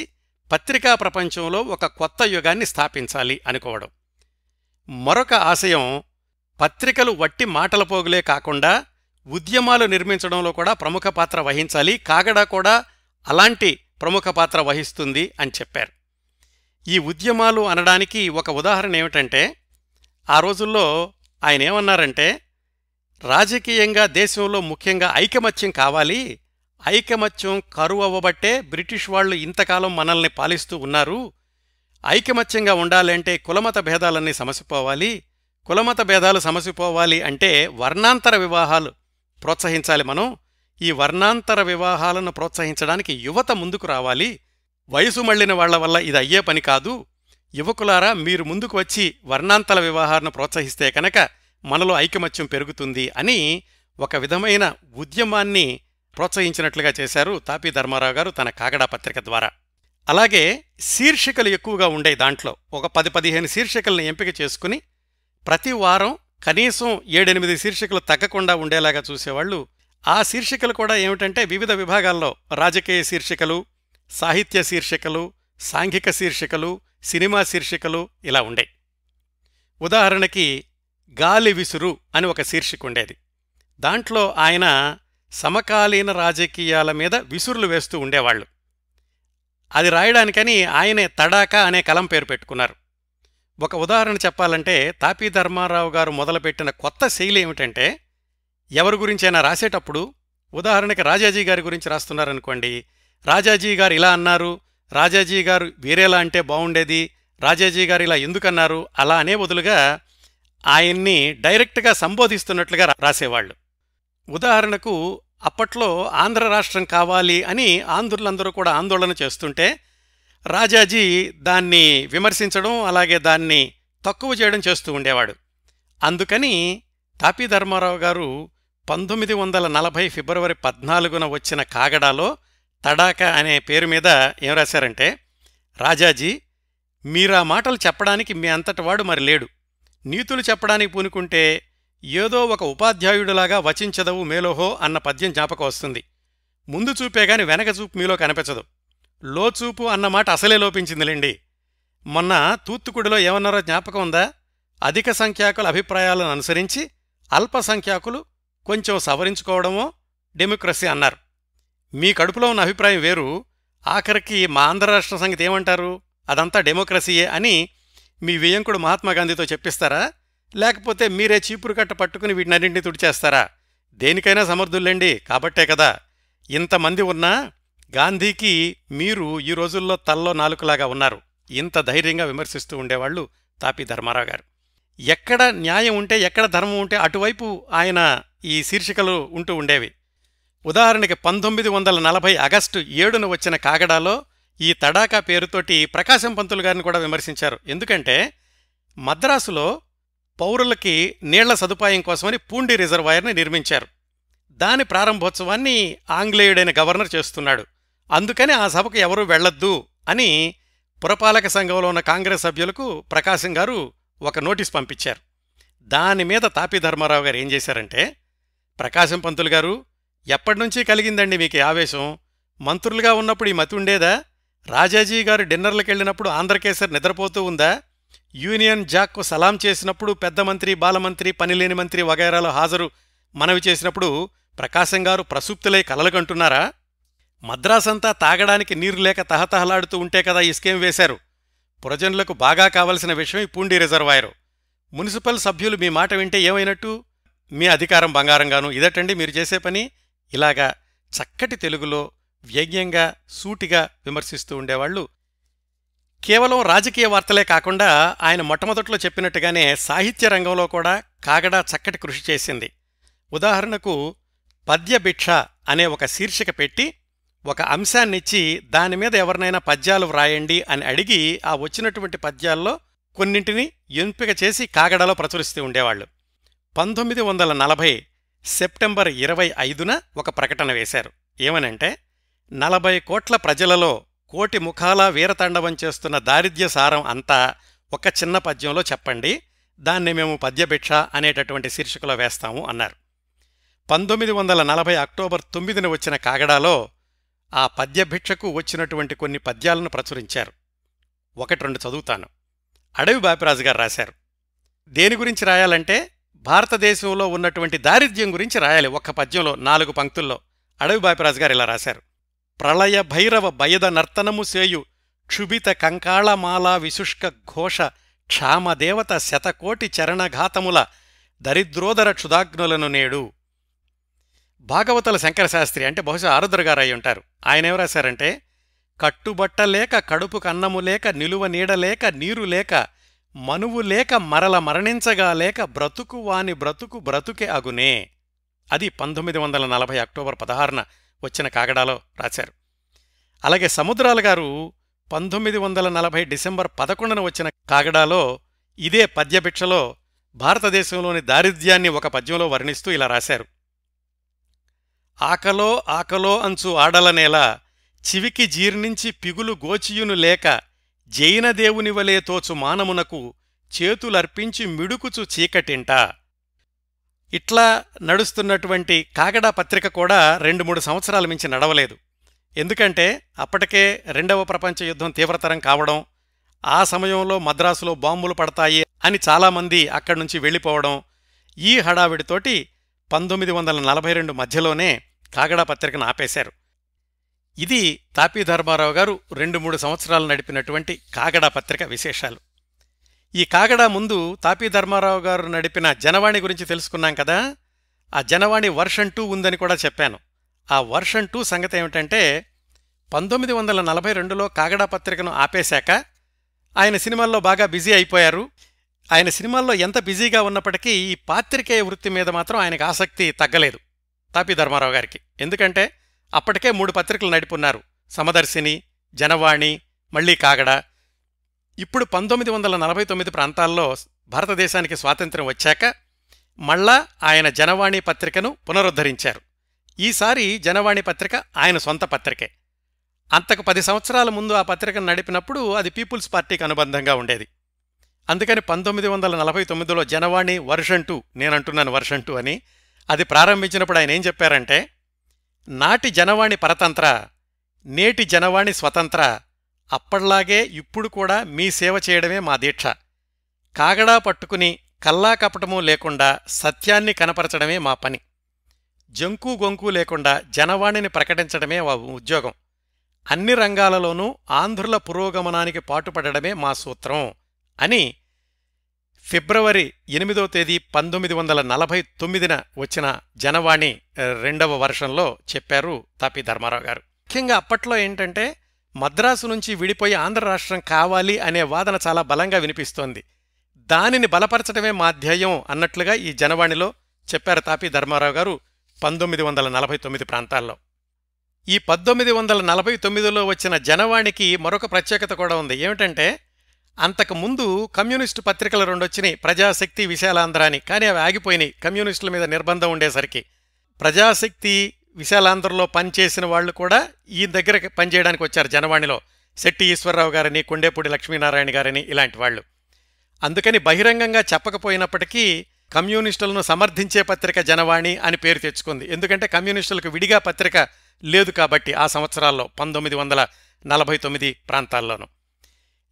పత్రికా ప్రపంచంలో ఒక కొత్త యుగాన్ని స్థాపించాలి అనుకోవడం. మరొక ఆశయం పత్రికలు వట్టి మాటల పోగులే కాకుండా ఉద్యమాలు నిర్మించడంలో కూడా ప్రముఖ పాత్ర వహించాలి, కాగడా కూడా అలాంటి ప్రముఖ పాత్ర వహిస్తుంది అని చెప్పారు. ఈ ఉద్యమాలు అనడానికి ఒక ఉదాహరణ ఏమిటంటే, ఆ రోజుల్లో ఆయన ఏమన్నారంటే, రాజకీయంగా దేశంలో ముఖ్యంగా ఐకమత్యం కావాలి, ఐకమత్యం కరువవ్వబట్టే బ్రిటిష్ వాళ్లు ఇంతకాలం మనల్ని పాలిస్తూ ఉన్నారు, ఐకమత్యంగా ఉండాలంటే కులమత భేదాలన్నీ సమసిపోవాలి, కులమత భేదాలు సమసిపోవాలి అంటే వర్ణాంతర వివాహాలు ప్రోత్సహించాలి మనం, ఈ వర్ణాంతర వివాహాలను ప్రోత్సహించడానికి యువత ముందుకు రావాలి, వయసు మళ్లిన వాళ్ల వల్ల ఇది అయ్యే పని కాదు, యువకులారా మీరు ముందుకు వచ్చి వర్ణాంతర వివాహాలను ప్రోత్సహిస్తే కనుక మనలో ఐకమత్యం పెరుగుతుంది అని ఒక విధమైన ఉద్యమాన్ని ప్రోత్సహించినట్లుగా చేశారు తాపి ధర్మారావు గారు తన కాగడా పత్రిక ద్వారా. అలాగే శీర్షికలు ఎక్కువగా ఉండే దాంట్లో ఒక 10-15 శీర్షికలను ఎంపిక చేసుకుని ప్రతి వారం కనీసం 7-8 శీర్షికలు తగ్గకుండా ఉండేలాగా చూసేవాళ్లు. ఆ శీర్షికలు కూడా ఏమిటంటే వివిధ విభాగాల్లో రాజకీయ శీర్షికలు, సాహిత్య శీర్షికలు, సాంఘిక శీర్షికలు, సినిమా శీర్షికలు ఇలా ఉండే. ఉదాహరణకి గాలి విసురు అని ఒక శీర్షిక ఉండేది. దాంట్లో ఆయన సమకాలీన రాజకీయాల మీద విసురులు వేస్తూ ఉండేవాళ్లు. అది రాయడానికని ఆయనే తడాకా అనే కలం పేరు పెట్టుకున్నారు. ఒక ఉదాహరణ చెప్పాలంటే తాపీ ధర్మారావు గారు మొదలుపెట్టిన కొత్త శైలి ఏమిటంటే, ఎవరి గురించైనా రాసేటప్పుడు, ఉదాహరణకి రాజాజీ గారి గురించి రాస్తున్నారనుకోండి, రాజాజీ గారు ఇలా అన్నారు, రాజాజీ గారు వేరేలా అంటే బావుండేది, రాజాజీ గారు ఇలా ఎందుకన్నారు, అలా అనే బదులుగా ఆయన్ని డైరెక్ట్గా సంబోధిస్తున్నట్లుగా రాసేవాళ్లు. ఉదాహరణకు అప్పట్లో ఆంధ్ర రాష్ట్రం కావాలి అని ఆంధ్రులందరూ కూడా ఆందోళన చేస్తుంటే రాజాజీ దాన్ని విమర్శించడం, అలాగే దాన్ని తక్కువ చేయడం చేస్తూ ఉండేవాడు. అందుకని తాపీ ధర్మారావు గారు 1940 ఫిబ్రవరి 14న వచ్చిన కాగడాలో తడాకా అనే పేరు మీద ఏం రాశారంటే, రాజాజీ, మీరా మాటలు చెప్పడానికి మీ అంతటివాడు మరి లేడు. నీతులు చెప్పడానికి పూనుకుంటే ఏదో ఒక ఉపాధ్యాయుడిలాగా వచించదవు మేలోహో అన్న పద్యం జ్ఞాపకం వస్తుంది. ముందు చూపేగాని వెనక చూపు మీలో కనిపించదు. లోచూపు అన్నమాట అసలే లోపించిందిలేండి. మొన్న తూత్తుకుడిలో ఏమన్నారో జ్ఞాపకం ఉందా? అధిక సంఖ్యాకుల అభిప్రాయాలను అనుసరించి అల్పసంఖ్యాకులు కొంచెం సవరించుకోవడమో డెమోక్రసీ అన్నారు. మీ కడుపులో ఉన్న అభిప్రాయం వేరు, ఆఖరికి మా ఆంధ్ర రాష్ట్ర సంగతి ఏమంటారు, అదంతా డెమోక్రసీయే అని మీ వియంకుడు మహాత్మాగాంధీతో చెప్పిస్తారా? లేకపోతే మీరే చీపురు కట్ట పట్టుకుని వీటినన్నింటినీ తుడిచేస్తారా? దేనికైనా సమర్థుల్లేండి. కాబట్టే కదా ఇంతమంది ఉన్నా గాంధీకి మీరు ఈ రోజుల్లో తల్లో నాలుకలాగా ఉన్నారు. ఇంత ధైర్యంగా విమర్శిస్తూ ఉండేవాళ్లు తాపీ ధర్మారావు గారు. ఎక్కడ న్యాయం ఉంటే, ఎక్కడ ధర్మం ఉంటే అటువైపు ఆయన ఈ శీర్షికలు ఉంటూ ఉండేవి. ఉదాహరణకి 1940 ఆగస్టు 7న వచ్చిన కాగడాలో ఈ తడాకా పేరుతోటి ప్రకాశం పంతులు గారిని కూడా విమర్శించారు. ఎందుకంటే మద్రాసులో పౌరులకి నీళ్ల సదుపాయం కోసమని పూండి రిజర్వాయర్ని నిర్మించారు. దాని ప్రారంభోత్సవాన్ని ఆంగ్లేయుడైన గవర్నర్ చేస్తున్నాడు. అందుకని ఆ సభకు ఎవరూ వెళ్లొద్దు అని పురపాలక సంఘంలో ఉన్న కాంగ్రెస్ సభ్యులకు ప్రకాశం గారు ఒక నోటీస్ పంపించారు. దానిమీద తాపీ ధర్మారావు గారు ఏం చేశారంటే, ప్రకాశం పంతులు గారు, ఎప్పటినుంచి కలిగిందండి మీకు ఆవేశం? మంత్రులుగా ఉన్నప్పుడు ఈ మతి ఉండేదా? రాజాజీ గారు డిన్నర్లకెళ్ళినప్పుడు ఆంధ్రకేసరి నిద్రపోతూ ఉందా? యూనియన్ జాక్కు సలాం చేసినప్పుడు పెద్ద మంత్రి, బాలమంత్రి, పనిలేని మంత్రి వగైరాలో హాజరు మనవి చేసినప్పుడు ప్రకాశం గారు ప్రసుప్తులై కలలుగంటున్నారా? మద్రాసంతా తాగడానికి నీరు లేక తహతహలాడుతూ ఉంటే కదా ఈ స్కీమ్ వేశారు. పురజనులకు బాగా కావలసిన విషయం ఈ పూండి రిజర్వాయరు. మున్సిపల్ సభ్యులు మీ మాట వింటే ఏమైనట్టు? మీ అధికారం బంగారంగాను. ఇదటండి మీరు చేసే పని. ఇలాగా చక్కటి తెలుగులో వ్యంగ్యంగా సూటిగా విమర్శిస్తూ ఉండేవాళ్లు. కేవలం రాజకీయ వార్తలే కాకుండా ఆయన మొట్టమొదట్లో చెప్పినట్టుగానే సాహిత్య రంగంలో కూడా కాగడా చక్కటి కృషి చేసింది. ఉదాహరణకు పద్యభిక్ష అనే ఒక శీర్షిక పెట్టి ఒక అంశాన్నిచ్చి దానిమీద ఎవరినైనా పద్యాలు వ్రాయండి అని అడిగి ఆ వచ్చినటువంటి పద్యాల్లో కొన్నింటిని ఎంపిక చేసి కాగడాలో ప్రచురిస్తూ ఉండేవాళ్లు. 1940 సెప్టెంబర్ 25న ఒక ప్రకటన వేశారు. ఏమనంటే, 40 కోట్ల ప్రజలలో కోటి ముఖాలా వీరతాండవం చేస్తున్న దారిద్ర్య సారం అంతా ఒక చిన్న పద్యంలో చెప్పండి, దాన్ని మేము పద్యభిక్ష అనేటటువంటి శీర్షికలో వేస్తాము అన్నారు. 1940 అక్టోబర్ 9న వచ్చిన కాగడాలో ఆ పద్యభిక్షకు వచ్చినటువంటి కొన్ని పద్యాలను ప్రచురించారు. 1-2 చదువుతాను. అడవి బాపిరాజు గారు రాశారు. దేని గురించి రాయాలంటే భారతదేశంలో ఉన్నటువంటి దారిద్ర్యం గురించి రాయాలి. ఒక్క పద్యంలో 4 పంక్తుల్లో అడవి బాపిరాజు గారు ఇలా రాశారు. ప్రళయ భైరవ బయద నర్తనము సేయు క్షుభిత కంకాళమాలా విశుష్క ఘోష క్షామదేవత శతకోటి చరణఘాతముల దరిద్రోదర క్షుదాగ్నులను నేడు. భాగవతుల శంకరశాస్త్రి అంటే బహుశా ఆరుద్ర గారు అయి ఉంటారు. ఆయనేం రాశారంటే, కట్టుబట్టలేక కడుపు కన్నము లేక నిలువ నీడలేక నీరు లేక మనువు లేక మరల మరణించగా లేక బ్రతుకు వాని బ్రతుకు బ్రతుకే అగునే. అది 1940 అక్టోబర్ 16న వచ్చిన కాగడాలో రాశారు. అలాగే సముద్రాల గారు 1940 డిసెంబర్ 11న వచ్చిన కాగడాలో ఇదే పద్యభిక్షలో భారతదేశంలోని దారిద్ర్యాన్ని ఒక పద్యంలో వర్ణిస్తూ ఇలా రాశారు. ఆకలో ఆకలో అంచు ఆడలనేల చివికి జీర్ణించి పిగులు గోచియును లేక జైనదేవునివలే తోచు మానమునకు చేతులర్పించి మిడుకుచు చీకటింట. ఇట్లా నడుస్తున్నటువంటి కాగడా పత్రిక కూడా 2-3 సంవత్సరాల మించి నడవలేదు. ఎందుకంటే అప్పటికే 2వ ప్రపంచ యుద్ధం తీవ్రతరం కావడం, ఆ సమయంలో మద్రాసులో బాంబులు పడతాయి అని చాలామంది అక్కడ్నుంచి వెళ్ళిపోవడం, ఈ హడావిడితోటి 1942 మధ్యలోనే కాగడా పత్రికను ఆపేశారు. ఇది తాపీ ధర్మారావు గారు 2-3 సంవత్సరాలు నడిపినటువంటి కాగడా పత్రిక విశేషాలు. ఈ కాగడా ముందు తాపీ ధర్మారావు గారు నడిపిన జనవాణి గురించి తెలుసుకున్నాం కదా. ఆ జనవాణి వర్షన్ 2 ఉందని కూడా చెప్పాను. ఆ వర్షన్ 2 సంగతి ఏమిటంటే 1942లో కాగడా పత్రికను ఆపేశాక ఆయన సినిమాల్లో బాగా బిజీ అయిపోయారు. ఆయన సినిమాల్లో ఎంత బిజీగా ఉన్నప్పటికీ ఈ పాత్రికేయ వృత్తి మీద మాత్రం ఆయనకు ఆసక్తి తగ్గలేదు తాపీ ధర్మారావు గారికి. ఎందుకంటే అప్పటికే 3 పత్రికలు నడిపున్నారు, సమదర్శిని, జనవాణి, మళ్లీ కాగడా. ఇప్పుడు 1949 ప్రాంతాల్లో భారతదేశానికి స్వాతంత్ర్యం వచ్చాక మళ్ళా ఆయన జనవాణి పత్రికను పునరుద్ధరించారు. ఈసారి జనవాణి పత్రిక ఆయన సొంత పత్రికే. అంతకు 10 సంవత్సరాల ముందు ఆ పత్రికను నడిపినప్పుడు అది పీపుల్స్ పార్టీకి అనుబంధంగా ఉండేది. అందుకని 1949లో జనవాణి వర్షన్ 2, నేనంటున్నాను వర్షన్ 2 అని, అది ప్రారంభించినప్పుడు ఆయన ఏం చెప్పారంటే, నాటి జనవాణి పరతంత్ర, నేటి జనవాణి స్వతంత్ర, అప్పట్లాగే ఇప్పుడు కూడా మీ సేవ చేయడమే మా దీక్ష. కాగడా పట్టుకుని కల్లా కపటమూ లేకుండా సత్యాన్ని కనపరచడమే మా పని. జంకు గొంకు లేకుండా జనవాణిని ప్రకటించడమే మా ఉద్యోగం. అన్ని రంగాలలోనూ ఆంధ్రుల పురోగమనానికి పాటుపడడమే మా సూత్రం అని ఫిబ్రవరి 8వ తేదీ 1949న వచ్చిన జనవాణి 2వ వర్షంలో చెప్పారు తాపీ ధర్మారావు గారు. ముఖ్యంగా అప్పట్లో ఏంటంటే మద్రాసు నుంచి విడిపోయి ఆంధ్ర రాష్ట్రం కావాలి అనే వాదన చాలా బలంగా వినిపిస్తోంది. దానిని బలపరచడమే మా ధ్యేయం అన్నట్లుగా ఈ జనవాణిలో చెప్పారు తాపీ ధర్మారావు గారు 1949 ప్రాంతాల్లో. ఈ 1949లో వచ్చిన జనవాణికి మరొక ప్రత్యేకత కూడా ఉంది. ఏమిటంటే అంతకుముందు కమ్యూనిస్టు పత్రికలు 2 వచ్చినాయి, ప్రజాశక్తి, విశాలాంధ్ర అని. కానీ అవి ఆగిపోయినాయి కమ్యూనిస్టుల మీద నిర్బంధం ఉండేసరికి. ప్రజాశక్తి, విశాలాంధ్రలో పనిచేసిన వాళ్లు కూడా ఈ దగ్గర పనిచేయడానికి వచ్చారు జనవాణిలో. శెట్టి ఈశ్వరరావు గారని, కొండేపూడి లక్ష్మీనారాయణ గారని, ఇలాంటి వాళ్ళు. అందుకని బహిరంగంగా చెప్పకపోయినప్పటికీ కమ్యూనిస్టులను సమర్థించే పత్రిక జనవాణి అని పేరు తెచ్చుకుంది. ఎందుకంటే కమ్యూనిస్టులకు విడిగా పత్రిక లేదు కాబట్టి ఆ సంవత్సరాల్లో 1949 ప్రాంతాల్లోనూ.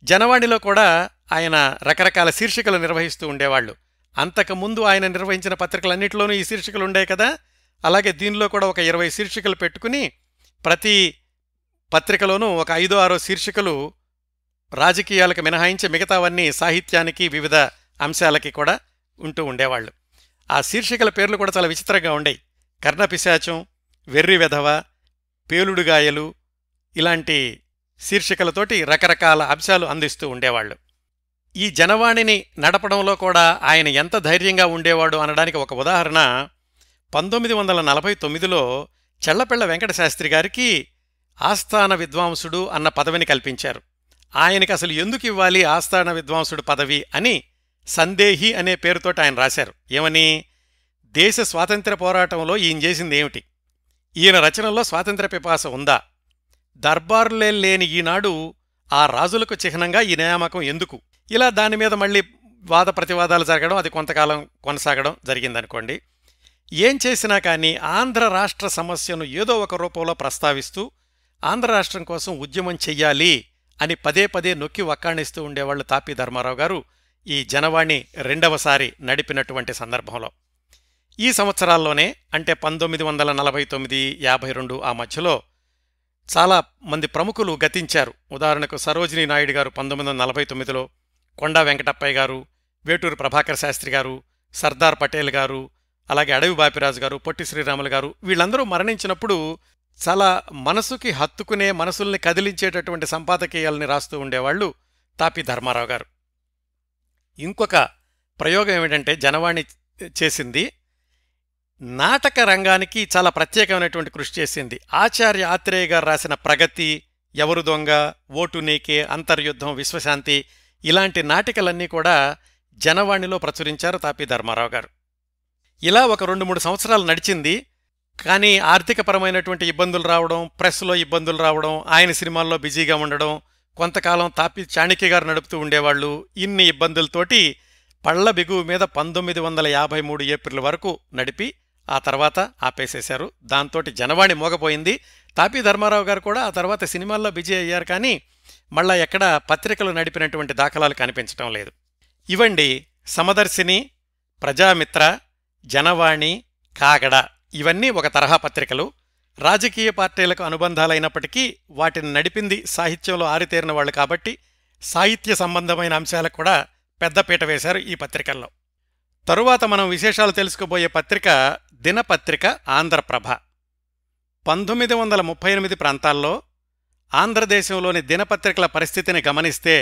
జనవాణిలో కూడా ఆయన రకరకాల శీర్షికలు నిర్వహిస్తూ ఉండేవాళ్లు. అంతకుముందు ఆయన నిర్వహించిన పత్రికలన్నింటిలోనూ ఈ శీర్షికలు ఉండే కదా. అలాగే దీనిలో కూడా ఒక 20 శీర్షికలు పెట్టుకుని ప్రతి పత్రికలోనూ ఒక 5-6 శీర్షికలు రాజకీయాలకు మినహాయించి మిగతావన్నీ సాహిత్యానికి, వివిధ అంశాలకి కూడా ఉంటూ ఉండేవాళ్లు. ఆ శీర్షికల పేర్లు కూడా చాలా విచిత్రంగా ఉండేవి. కర్ణపిశాచం, వెర్రి వెధవ, పేలుడుగాయలు, ఇలాంటి శీర్షికలతోటి రకరకాల అంశాలు అందిస్తూ ఉండేవాళ్లు. ఈ జనవాణిని నడపడంలో కూడా ఆయన ఎంత ధైర్యంగా ఉండేవాడు అనడానికి ఒక ఉదాహరణ 1949లో చెళ్లపిళ్ల వెంకటశాస్త్రి గారికి ఆస్థాన విద్వాంసుడు అన్న పదవిని కల్పించారు. ఆయనకి అసలు ఎందుకు ఇవ్వాలి ఆస్థాన విద్వాంసుడు పదవి అని సందేహి అనే పేరుతోటి ఆయన రాశారు. ఏమని? దేశ స్వాతంత్ర్య పోరాటంలో ఈయన చేసింది ఏమిటి? ఈయన రచనల్లో స్వాతంత్ర్య పిపాస ఉందా? దర్బారులే లేని ఈనాడు ఆ రాజులకు చిహ్నంగా ఈ నియామకం ఎందుకు? ఇలా దాని మీద మళ్ళీ వాద ప్రతివాదాలు జరగడం, అది కొంతకాలం కొనసాగడం జరిగిందనుకోండి. ఏం చేసినా కానీ ఆంధ్ర రాష్ట్ర సమస్యను ఏదో ఒక రూపంలో ప్రస్తావిస్తూ ఆంధ్ర రాష్ట్రం కోసం ఉద్యమం చెయ్యాలి అని పదే పదే నొక్కి వక్కాణిస్తూ ఉండేవాళ్లు తాపీ ధర్మారావు గారు ఈ జనవాణి 2వసారి నడిపినటువంటి సందర్భంలో. ఈ సంవత్సరాల్లోనే అంటే 1949, 52 ఆ మధ్యలో చాలా మంది ప్రముఖులు గతించారు. ఉదాహరణకు సరోజినీ నాయుడు గారు 1949లో, కొండా వెంకటప్పయ్య గారు, వేటూరు ప్రభాకర్ శాస్త్రి గారు, సర్దార్ పటేల్ గారు, అలాగే అడవి బాపిరాజు గారు, పొట్టి శ్రీరాములు గారు, వీళ్ళందరూ మరణించినప్పుడు చాలా మనసుకి హత్తుకునే, మనసుల్ని కదిలించేటటువంటి సంపాదకీయాల్ని రాస్తూ ఉండేవాళ్లు తాపీ ధర్మారావు గారు. ఇంకొక ప్రయోగం ఏమిటంటే జనవాణి చేసింది, నాటక రంగానికి చాలా ప్రత్యేకమైనటువంటి కృషి చేసింది. ఆచార్య ఆత్రేయ గారు రాసిన ప్రగతి, ఎవరు దొంగ, ఓటు నీకే, అంతర్యుద్ధం, విశ్వశాంతి, ఇలాంటి నాటికలన్నీ కూడా జనవాణిలో ప్రచురించారు తాపీ ధర్మారావు గారు. ఇలా ఒక 2-3 సంవత్సరాలు నడిచింది. కానీ ఆర్థికపరమైనటువంటి ఇబ్బందులు రావడం, ప్రెస్లో ఇబ్బందులు రావడం, ఆయన సినిమాల్లో బిజీగా ఉండడం, కొంతకాలం తాపీ చాణక్య గారు నడుపుతూ ఉండేవాళ్లు. ఇన్ని ఇబ్బందులతోటి పళ్ల బిగువు మీద 1953 ఏప్రిల్ వరకు నడిపి ఆ తర్వాత ఆపేసేశారు. దాంతోటి జనవాణి మోగపోయింది. తాపీ ధర్మారావు గారు కూడా ఆ తర్వాత సినిమాల్లో బిజీ అయ్యారు. కానీ మళ్ళా ఎక్కడా పత్రికలు నడిపినటువంటి దాఖలాలు కనిపించటం లేదు. ఇవండి సమదర్శిని, ప్రజామిత్ర, జనవాణి, కాగడ ఇవన్నీ ఒక తరహా పత్రికలు. రాజకీయ పార్టీలకు అనుబంధాలైనప్పటికీ వాటిని నడిపింది సాహిత్యంలో ఆరితేరిన వాళ్ళు కాబట్టి సాహిత్య సంబంధమైన అంశాలకు కూడా పెద్దపీట వేశారు ఈ పత్రికల్లో. తరువాత మనం విశేషాలు తెలుసుకోబోయే పత్రిక దినపత్రిక ఆంధ్రప్రభ. 1938 ప్రాంతాల్లో ఆంధ్రదేశంలోని దినపత్రికల పరిస్థితిని గమనిస్తే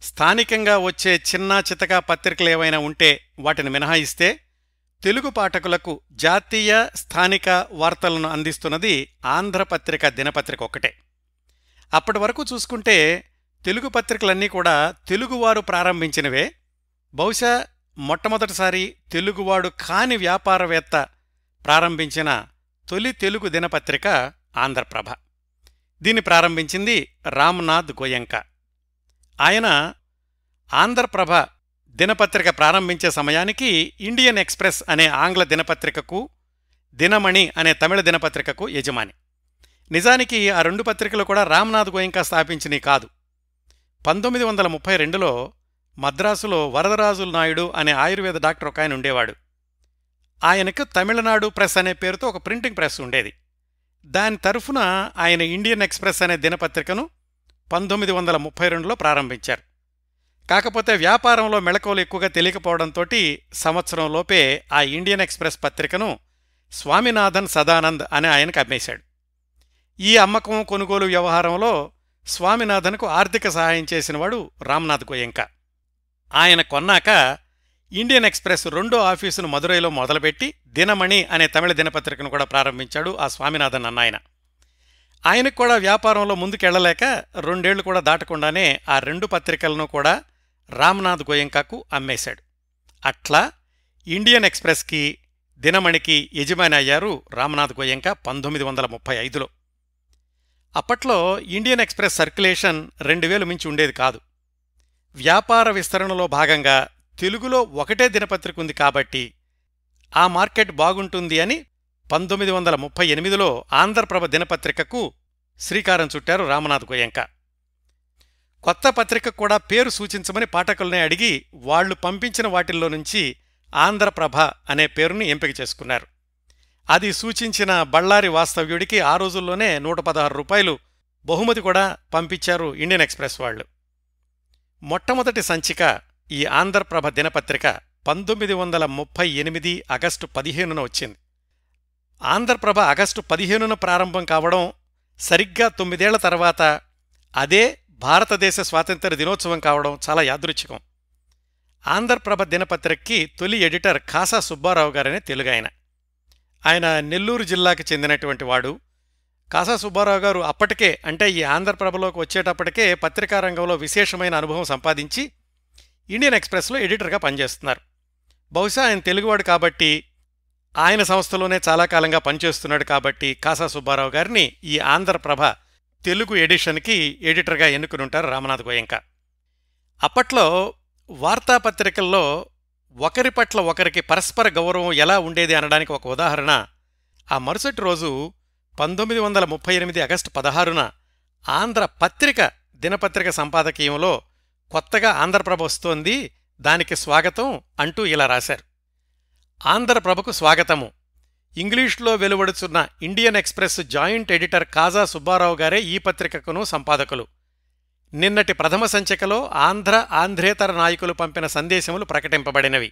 స్థానికంగా వచ్చే చిన్నా చితకా పత్రికలేవైనా ఉంటే వాటిని మినహాయిస్తే తెలుగు పాఠకులకు జాతీయ స్థానిక వార్తలను అందిస్తున్నది ఆంధ్రపత్రిక దినపత్రిక ఒక్కటే. అప్పటి వరకు చూసుకుంటే తెలుగు పత్రికలన్నీ కూడా తెలుగువారు ప్రారంభించినవే. బహుశా మొట్టమొదటిసారి తెలుగువాడు కాని వ్యాపారవేత్త ప్రారంభించిన తొలి తెలుగు దినపత్రిక ఆంధ్రప్రభ. దీన్ని ప్రారంభించింది రామ్నాథ్ గోయంక. ఆయన ఆంధ్రప్రభ దినపత్రిక ప్రారంభించే సమయానికి ఇండియన్ ఎక్స్‌ప్రెస్ అనే ఆంగ్ల దినపత్రికకు, దినమణి అనే తమిళ దినపత్రికకు యజమాని. నిజానికి ఆ రెండు పత్రికలు కూడా రామ్నాథ్ గోయంక స్థాపించినవి కాదు. 1932లో మద్రాసులో వరదరాజుల నాయుడు అనే ఆయుర్వేద డాక్టర్ ఒక ఆయన ఉండేవాడు. ఆయనకు తమిళనాడు ప్రెస్ అనే పేరుతో ఒక ప్రింటింగ్ ప్రెస్ ఉండేది. దాని తరఫున ఆయన ఇండియన్ ఎక్స్‌ప్రెస్ అనే దినపత్రికను 1932లో ప్రారంభించారు. కాకపోతే వ్యాపారంలో మెళకువలు ఎక్కువగా తెలియకపోవడంతోటి సంవత్సరంలోపే ఆ ఇండియన్ ఎక్స్‌ప్రెస్ పత్రికను స్వామినాథన్ సదానంద్ అనే ఆయనకు అమ్మేశాడు. ఈ అమ్మకం కొనుగోలు వ్యవహారంలో స్వామినాథన్కు ఆర్థిక సహాయం చేసినవాడు రామ్నాథ్ గోయంక. ఆయన కొన్నాక ఇండియన్ ఎక్స్‌ప్రెస్ రెండో ఆఫీసును మదురైలో మొదలుపెట్టి దినమణి అనే తమిళ దినపత్రికను కూడా ప్రారంభించాడు ఆ స్వామినాథన్ అన్నాయన. ఆయనకు కూడా వ్యాపారంలో ముందుకెళ్లలేక 2 ఏళ్లు కూడా దాటకుండానే ఆ రెండు పత్రికలను కూడా రామ్నాథ్ గోయంకకు అమ్మేశాడు. అట్లా ఇండియన్ ఎక్స్‌ప్రెస్కి, దినమణికి యజమాని అయ్యారు రామ్నాథ్ గోయంక 1935లో. అప్పట్లో ఇండియన్ ఎక్స్‌ప్రెస్ సర్క్యులేషన్ 2000 మించి ఉండేది కాదు. వ్యాపార విస్తరణలో భాగంగా తెలుగులో ఒకటే దినపత్రిక ఉంది కాబట్టి ఆ మార్కెట్ బాగుంటుంది అని 1938లో ఆంధ్రప్రభ దినపత్రికకు శ్రీకారం చుట్టారు రామనాథ్ గోయంక. కొత్త పత్రిక కూడా పేరు సూచించమని పాఠకుల్నే అడిగి వాళ్లు పంపించిన వాటిల్లో నుంచి ఆంధ్రప్రభ అనే పేరుని ఎంపిక చేసుకున్నారు. అది సూచించిన బళ్ళారి వాస్తవ్యుడికి ఆ రోజుల్లోనే 116 రూపాయలు బహుమతి కూడా పంపించారు ఇండియన్ ఎక్స్‌ప్రెస్ వాళ్ళు. మొట్టమొదటి సంచిక ఈ ఆంధ్రప్రభ దినపత్రిక 1938 ఆగస్టు 15న వచ్చింది. ఆంధ్రప్రభ ఆగస్టు 15న ప్రారంభం కావడం సరిగ్గా 9 ఏళ్ల తర్వాత అదే భారతదేశ స్వాతంత్ర్య దినోత్సవం కావడం చాలా యాదృచ్ఛికం. ఆంధ్రప్రభ దినపత్రికకి తొలి ఎడిటర్ కాసా సుబ్బారావు గారనే తెలుగాయన. ఆయన నెల్లూరు జిల్లాకి చెందినటువంటి వాడు. కాసా సుబ్బారావు గారు అప్పటికే అంటే ఈ ఆంధ్రప్రభలోకి వచ్చేటప్పటికే పత్రికా రంగంలో విశేషమైన అనుభవం సంపాదించి ఇండియన్ ఎక్స్‌ప్రెస్లో ఎడిటర్గా పనిచేస్తున్నారు. బహుశా ఆయన తెలుగువాడు కాబట్టి ఆయన సంస్థలోనే చాలా కాలంగా పనిచేస్తున్నాడు కాబట్టి కాసా సుబ్బారావు గారిని ఈ ఆంధ్రప్రభ తెలుగు ఎడిషన్కి ఎడిటర్గా ఎన్నుకునుంటారు రామనాథ్ గోయంక. అప్పట్లో వార్తాపత్రికల్లో ఒకరి పట్ల ఒకరికి పరస్పర గౌరవం ఎలా ఉండేది అనడానికి ఒక ఉదాహరణ, ఆ మరుసటి రోజు 1938 ఆగస్టు 16న ఆంధ్ర పత్రిక దినపత్రిక సంపాదకీయంలో కొత్తగా ఆంధ్రప్రభ వస్తోంది, దానికి స్వాగతం అంటూ ఇలా రాశారు. ఆంధ్రప్రభకు స్వాగతము. ఇంగ్లీష్లో వెలువడుచున్న ఇండియన్ ఎక్స్‌ప్రెస్ జాయింట్ ఎడిటర్ కాజా సుబ్బారావు గారే ఈ పత్రికకును సంపాదకులు. నిన్నటి ప్రథమ సంచికలో ఆంధ్రేతర నాయకులు పంపిన సందేశములు ప్రకటింపబడినవి.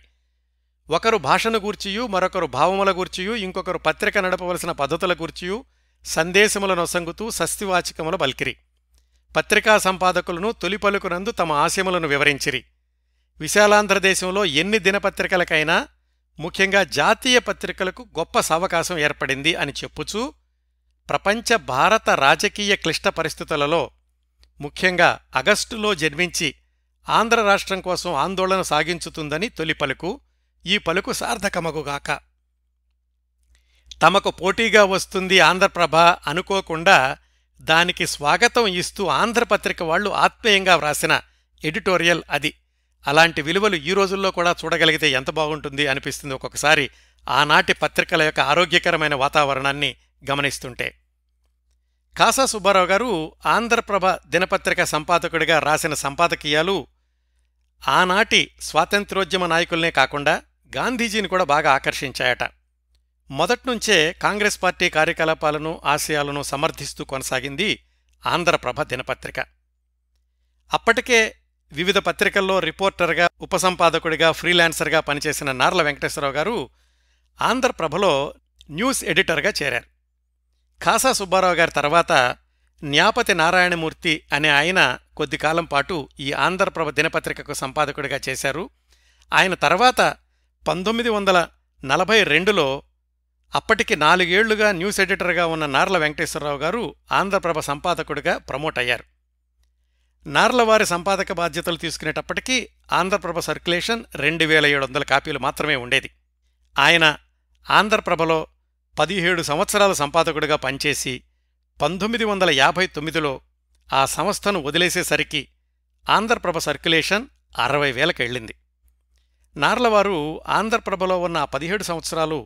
ఒకరు భాషను గూర్చియు, మరొకరు భావముల గూర్చియు, ఇంకొకరు పత్రిక నడపవలసిన పద్ధతుల గూర్చియు సందేశములను నొసంగుతూ సస్తివాచికముల బల్కిరి. పత్రికా సంపాదకులను తొలి పలుకునందు తమ ఆశయములను వివరించిరి. విశాలాంధ్రదేశంలో ఎన్ని దినపత్రికలకైనా ముఖ్యంగా జాతీయ పత్రికలకు గొప్ప సవకాశం ఏర్పడింది అని చెప్పుచూ ప్రపంచ భారత రాజకీయ క్లిష్ట పరిస్థితులలో ముఖ్యంగా ఆగస్టులో జన్మించి ఆంధ్ర రాష్ట్రం కోసం ఆందోళన సాగించుతుందని తొలి పలుకు, ఈ పలుకు సార్థకమగుగాక. తమకు పోటీగా వస్తుంది ఆంధ్రప్రభ అనుకోకుండా దానికి స్వాగతం ఇస్తూ ఆంధ్రపత్రిక వాళ్లు ఆత్మీయంగా వ్రాసిన ఎడిటోరియల్ అది. అలాంటి విలువలు ఈ రోజుల్లో కూడా చూడగలిగితే ఎంత బాగుంటుంది అనిపిస్తుంది ఒక్కొక్కసారి ఆనాటి పత్రికల యొక్క ఆరోగ్యకరమైన వాతావరణాన్ని గమనిస్తుంటే. కాసా సుబ్బారావు గారు ఆంధ్రప్రభ దినపత్రిక సంపాదకుడిగా రాసిన సంపాదకీయాలు ఆనాటి స్వాతంత్ర్యోద్యమ నాయకుల్నే కాకుండా గాంధీజీని కూడా బాగా ఆకర్షించాయట. మొదట్నుంచే కాంగ్రెస్ పార్టీ కార్యకలాపాలను ఆశయాలను సమర్థిస్తూ కొనసాగింది ఆంధ్రప్రభ దినపత్రిక. అప్పటికే వివిధ పత్రికల్లో రిపోర్టర్గా, ఉపసంపాదకుడిగా, ఫ్రీలాన్సర్గా పనిచేసిన నార్ల వెంకటేశ్వరరావు గారు ఆంధ్రప్రభలో న్యూస్ ఎడిటర్గా చేరారు. కాసా సుబ్బారావు గారి తర్వాత న్యాపతి నారాయణమూర్తి అనే ఆయన కొద్ది కాలం పాటు ఈ ఆంధ్రప్రభ దినపత్రికకు సంపాదకుడిగా చేశారు. ఆయన తర్వాత 1942లో అప్పటికి 4 ఏళ్లుగా న్యూస్ ఎడిటర్గా ఉన్న నార్ల వెంకటేశ్వరరావు గారు ఆంధ్రప్రభ సంపాదకుడిగా ప్రమోట్ అయ్యారు. నార్లవారి సంపాదక బాధ్యతలు తీసుకునేటప్పటికీ ఆంధ్రప్రభ సర్క్యులేషన్ 2700 కాపీలు మాత్రమే ఉండేది. ఆయన ఆంధ్రప్రభలో 17 సంవత్సరాల సంపాదకుడిగా పనిచేసి 1959లో ఆ సంస్థను వదిలేసేసరికి ఆంధ్రప్రభ సర్క్యులేషన్ 60,000కి వెళ్ళింది. నార్లవారు ఆంధ్రప్రభలో ఉన్న ఆ 17 సంవత్సరాలు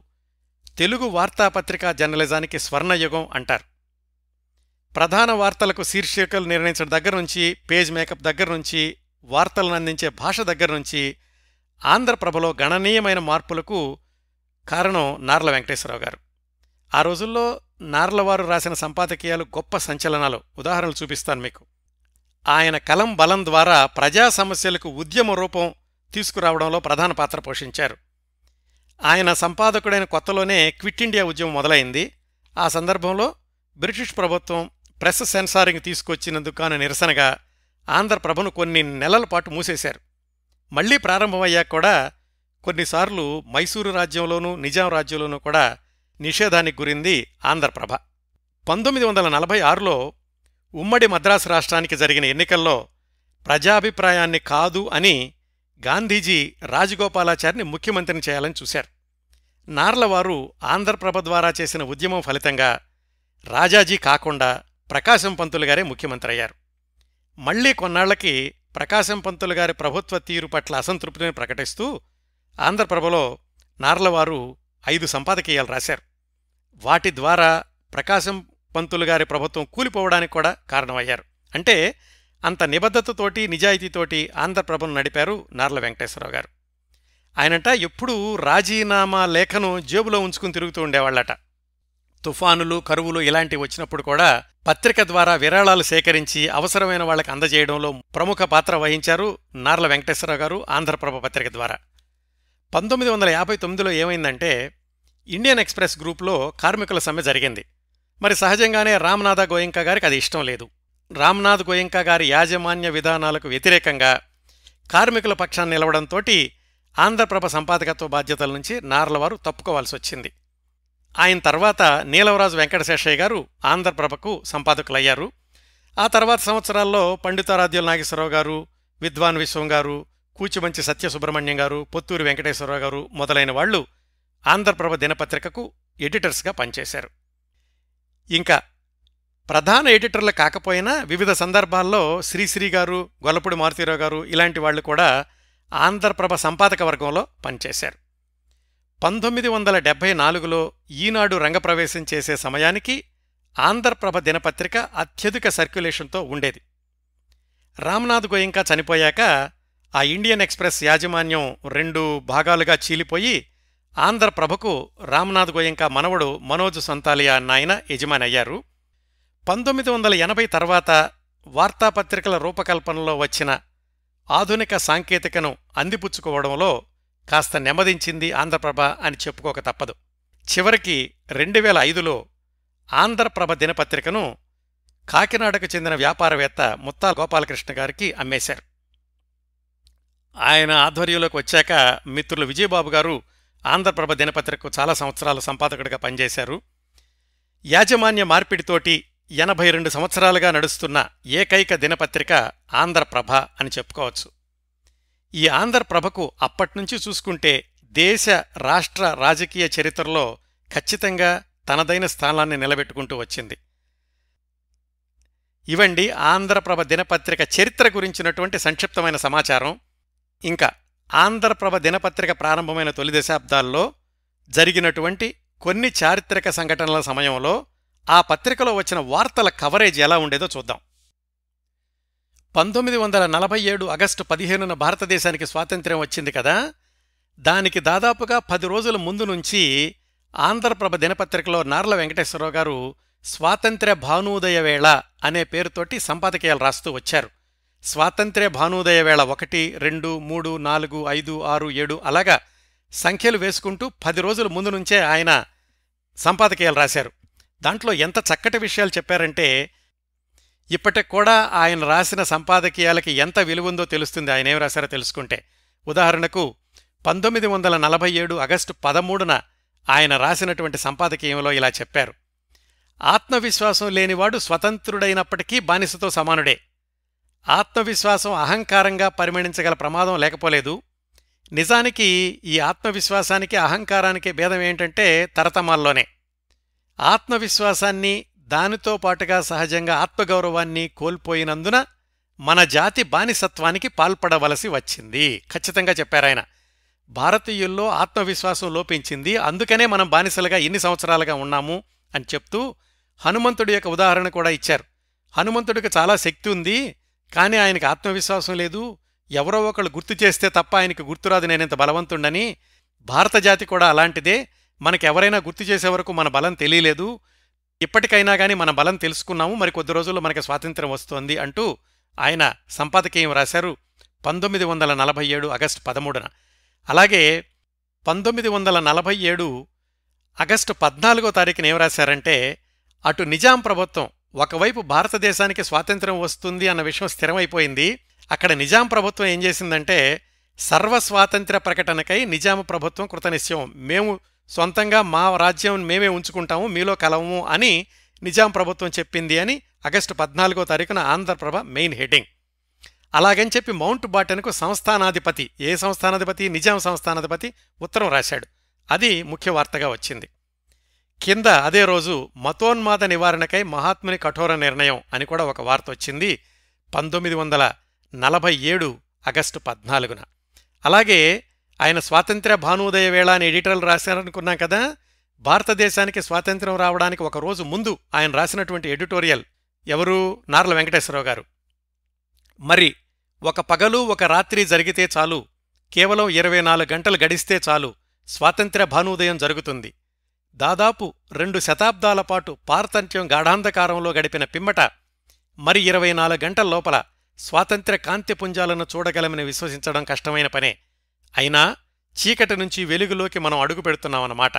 తెలుగు వార్తాపత్రికా జర్నలిజానికి స్వర్ణయుగం అంటారు. ప్రధాన వార్తలకు శీర్షికలు నిర్ణయించడం దగ్గర నుంచి, పేజ్ మేకప్ దగ్గర నుంచి, వార్తలను అందించే భాష దగ్గర నుంచి ఆంధ్రప్రభలో గణనీయమైన మార్పులకు కారణం నార్ల వెంకటేశ్వరరావు గారు. ఆ రోజుల్లో నార్లవారు రాసిన సంపాదకీయాలు గొప్ప సంచలనాలు. ఉదాహరణలు చూపిస్తాను మీకు. ఆయన కలం బలం ద్వారా ప్రజా సమస్యలకు ఉద్యమ రూపం తీసుకురావడంలో ప్రధాన పాత్ర పోషించారు. ఆయన సంపాదకుడైన కొత్తలోనే క్విట్ ఇండియా ఉద్యమం మొదలైంది. ఆ సందర్భంలో బ్రిటిష్ ప్రభుత్వం ప్రెస్ సెన్సారింగ్ తీసుకొచ్చినందుకు నిరసనగా ఆంధ్రప్రభను కొన్ని నెలల పాటు మూసేశారు. మళ్లీ ప్రారంభమయ్యాక కూడా కొన్నిసార్లు మైసూరు రాజ్యంలోనూ నిజాం రాజ్యంలోనూ కూడా నిషేధానికి గురింది ఆంధ్రప్రభ. 1946లో ఉమ్మడి మద్రాసు రాష్ట్రానికి జరిగిన ఎన్నికల్లో ప్రజాభిప్రాయాన్ని కాదు అని గాంధీజీ రాజగోపాలాచారిని ముఖ్యమంత్రిని చేయాలని చూశారు. నార్లవారు ఆంధ్రప్రభ ద్వారా చేసిన ఉద్యమం ఫలితంగా రాజాజీ కాకుండా ప్రకాశం పంతులు గారే ముఖ్యమంత్రి అయ్యారు. మళ్లీ కొన్నాళ్లకి ప్రకాశం పంతులు గారి ప్రభుత్వ తీరు పట్ల అసంతృప్తిని ప్రకటిస్తూ ఆంధ్రప్రభలో నార్లవారు 5 సంపాదకీయాలు రాశారు. వాటి ద్వారా ప్రకాశం పంతులు గారి ప్రభుత్వం కూలిపోవడానికి కూడా కారణమయ్యారు. అంటే అంత నిబద్ధతతోటి, నిజాయితీతోటి ఆంధ్రప్రభను నడిపారు నార్ల వెంకటేశ్వరరావు గారు. ఆయనంట ఎప్పుడూ రాజీనామా లేఖను జేబులో ఉంచుకుని తిరుగుతూ ఉండేవాళ్లట. తుఫానులు, కరువులు ఇలాంటివి వచ్చినప్పుడు కూడా పత్రిక ద్వారా విరాళాలు సేకరించి అవసరమైన వాళ్లకు అందజేయడంలో ప్రముఖ పాత్ర వహించారు నార్ల వెంకటేశ్వరరావు గారు ఆంధ్రప్రభ పత్రిక ద్వారా. 1959లో ఏమైందంటే ఇండియన్ ఎక్స్ప్రెస్ గ్రూప్లో కార్మికుల సమ్మె జరిగింది. మరి సహజంగానే రామ్నాథ గోయంకా గారికి అది ఇష్టం లేదు. రామ్నాథ్ గోయంకా గారి యాజమాన్య విధానాలకు వ్యతిరేకంగా కార్మికుల పక్షాన్ని నిలవడంతోటి ఆంధ్రప్రభ సంపాదకత్వ బాధ్యతల నుంచి నార్లవారు తప్పుకోవాల్సి వచ్చింది. ఆయన తర్వాత నీలవరాజు వెంకటశేషయ్య గారు ఆంధ్రప్రభకు సంపాదకులయ్యారు. ఆ తర్వాత సంవత్సరాల్లో పండితారాధ్యుల నాగేశ్వరరావు గారు, విద్వాన్ విశ్వం గారు, కూచిమంచి సత్యసుబ్రహ్మణ్యం గారు, పొత్తూరి వెంకటేశ్వరరావు గారు మొదలైన వాళ్లు ఆంధ్రప్రభ దినపత్రికకు ఎడిటర్స్గా పనిచేశారు. ఇంకా ప్రధాన ఎడిటర్లు కాకపోయినా వివిధ సందర్భాల్లో శ్రీశ్రీ గారు, గొల్లపూడి మారుతీరావు గారు ఇలాంటి వాళ్లు కూడా ఆంధ్రప్రభ సంపాదక వర్గంలో పనిచేశారు. 1974లో ఈనాడు రంగప్రవేశం చేసే సమయానికి ఆంధ్రప్రభ దినపత్రిక అత్యధిక సర్క్యులేషన్తో ఉండేది. రామ్నాథ్ గోయంకా చనిపోయాక ఆ ఇండియన్ ఎక్స్ప్రెస్ యాజమాన్యం 2 భాగాలుగా చీలిపోయి ఆంధ్రప్రభకు రామ్నాథ్ గోయంకా మనవడు మనోజ్ సంతాలియా అన్నాయన యజమాని అయ్యారు. 1980 తర్వాత వార్తాపత్రికల రూపకల్పనలో వచ్చిన ఆధునిక సాంకేతికను అందిపుచ్చుకోవడంలో కాస్త నెమ్మదించింది ఆంధ్రప్రభ అని చెప్పుకోక తప్పదు. చివరికి 2005లో ఆంధ్రప్రభ దినపత్రికను కాకినాడకు చెందిన వ్యాపారవేత్త ముత్తా గోపాలకృష్ణ గారికి అమ్మేశారు. ఆయన ఆధ్వర్యంలోకి వచ్చాక మిత్రులు విజయబాబు గారు ఆంధ్రప్రభ దినపత్రికకు చాలా సంవత్సరాలు సంపాదకుడిగా పనిచేశారు. యాజమాన్య మార్పిడితోటి 82 సంవత్సరాలుగా నడుస్తున్న ఏకైక దినపత్రిక ఆంధ్రప్రభ అని చెప్పుకోవచ్చు. ఈ ఆంధ్రప్రభకు అప్పట్నుంచి చూసుకుంటే దేశ రాష్ట్ర రాజకీయ చరిత్రలో ఖచ్చితంగా తనదైన స్థానాన్ని నిలబెట్టుకుంటూ వచ్చింది. ఇవండి ఆంధ్రప్రభ దినపత్రిక చరిత్ర గురించినటువంటి సంక్షిప్తమైన సమాచారం. ఇంకా ఆంధ్రప్రభ దినపత్రిక ప్రారంభమైన తొలి దశాబ్దాల్లో జరిగినటువంటి కొన్ని చారిత్రక సంఘటనల సమయంలో ఆ పత్రికలో వచ్చిన వార్తల కవరేజ్ ఎలా ఉండేదో చూద్దాం. 1947 ఆగస్టు 15న భారతదేశానికి స్వాతంత్ర్యం వచ్చింది కదా, దానికి దాదాపుగా 10 రోజుల ముందు నుంచి ఆంధ్రప్రభ దినపత్రికలో నార్ల వెంకటేశ్వరరావు గారు స్వాతంత్ర్య భానోదయ వేళ అనే పేరుతోటి సంపాదకీయాలు రాస్తూ వచ్చారు. స్వాతంత్ర్య భానోదయ వేళ 1, 2, 3, 4, 5, 6, 7 అలాగా సంఖ్యలు వేసుకుంటూ 10 రోజుల ముందు నుంచే ఆయన సంపాదకీయాలు రాశారు. దాంట్లో ఎంత చక్కటి విషయాలు చెప్పారంటే, ఇప్పటికి కూడా ఆయన రాసిన సంపాదకీయాలకి ఎంత విలువుందో తెలుస్తుంది ఆయన ఏం రాశారో తెలుసుకుంటే. ఉదాహరణకు 1947 ఆగస్టు 13న ఆయన రాసినటువంటి సంపాదకీయంలో ఇలా చెప్పారు: ఆత్మవిశ్వాసం లేనివాడు స్వతంత్రుడైనప్పటికీ బానిసతో సమానుడే. ఆత్మవిశ్వాసం అహంకారంగా పరిగణించగల ప్రమాదం లేకపోలేదు. నిజానికి ఈ ఆత్మవిశ్వాసానికి అహంకారానికి భేదం ఏంటంటే తరతమాల్లోనే. ఆత్మవిశ్వాసాన్ని దానితో పాటుగా సహజంగా ఆత్మగౌరవాన్ని కోల్పోయినందున మన జాతి బానిసత్వానికి పాల్పడవలసి వచ్చింది. ఖచ్చితంగా చెప్పారాయన. భారతీయుల్లో ఆత్మవిశ్వాసం లోపించింది, అందుకనే మనం బానిసలుగా ఇన్ని సంవత్సరాలుగా ఉన్నాము అని చెప్తూ హనుమంతుడి యొక్క ఉదాహరణ కూడా ఇచ్చారు. హనుమంతుడికి చాలా శక్తి ఉంది, కానీ ఆయనకి ఆత్మవిశ్వాసం లేదు. ఎవరో ఒకళ్ళు గుర్తు చేస్తే తప్ప ఆయనకి గుర్తురాదు నేనెంత బలవంతుండని. భారత జాతి కూడా అలాంటిదే. మనకెవరైనా గుర్తు చేసే వరకు మన బలం తెలియలేదు. ఇప్పటికైనా గాని మన బలం తెలుసుకున్నాము, మరి కొద్ది రోజుల్లో మనకి స్వాతంత్ర్యం వస్తోంది అంటూ ఆయన సంపాదకీయం రాశారు 1947 ఆగస్టు 13న. అలాగే 1947 ఆగస్టు 14వ తారీఖున ఏం రాశారంటే, అటు నిజాం ప్రభుత్వం ఒకవైపు భారతదేశానికి స్వాతంత్ర్యం వస్తుంది అన్న విషయం స్థిరమైపోయింది. అక్కడ నిజాం ప్రభుత్వం ఏం చేసిందంటే, సర్వస్వాతంత్ర్య ప్రకటనకై నిజాం ప్రభుత్వం కృతనిశ్చయం, మేము సొంతంగా మా రాజ్యం మేమే ఉంచుకుంటాము, మీలో కలవము అని నిజాం ప్రభుత్వం చెప్పింది అని ఆగస్టు 14వ తారీఖున ఆంధ్రప్రభ మెయిన్ హెడ్డింగ్. అలాగని చెప్పి మౌంట్ బాటన్కు సంస్థానాధిపతి, ఏ సంస్థానాధిపతి? నిజాం సంస్థానాధిపతి ఉత్తరం రాశాడు. అది ముఖ్య వార్తగా వచ్చింది. కింద అదే రోజు మతోన్మాద నివారణకై మహాత్ముని కఠోర నిర్ణయం అని కూడా ఒక వార్త వచ్చింది 1947 ఆగస్టు 14న. అలాగే ఆయన స్వాతంత్ర్య భానోదయ వేళ అని ఎడిటర్లు రాశారనుకున్నాం కదా, భారతదేశానికి స్వాతంత్ర్యం రావడానికి ఒక రోజు ముందు ఆయన రాసినటువంటి ఎడిటోరియల్ ఎవరు? నార్ల వెంకటేశ్వరరావు గారు. మరి ఒక పగలు ఒక రాత్రి జరిగితే చాలు, కేవలం 24 గంటలు గడిస్తే చాలు స్వాతంత్ర్య భానోదయం జరుగుతుంది. దాదాపు 2 శతాబ్దాల పాటు పారతంత్ర్యం గాఢాంధకారంలో గడిపిన పిమ్మట మరి 24 గంటల లోపల స్వాతంత్ర్య కాంతిపుంజాలను చూడగలమని విశ్వసించడం కష్టమైన పనే. అయినా చీకటి నుంచి వెలుగులోకి మనం అడుగు పెడుతున్నామన్నమాట.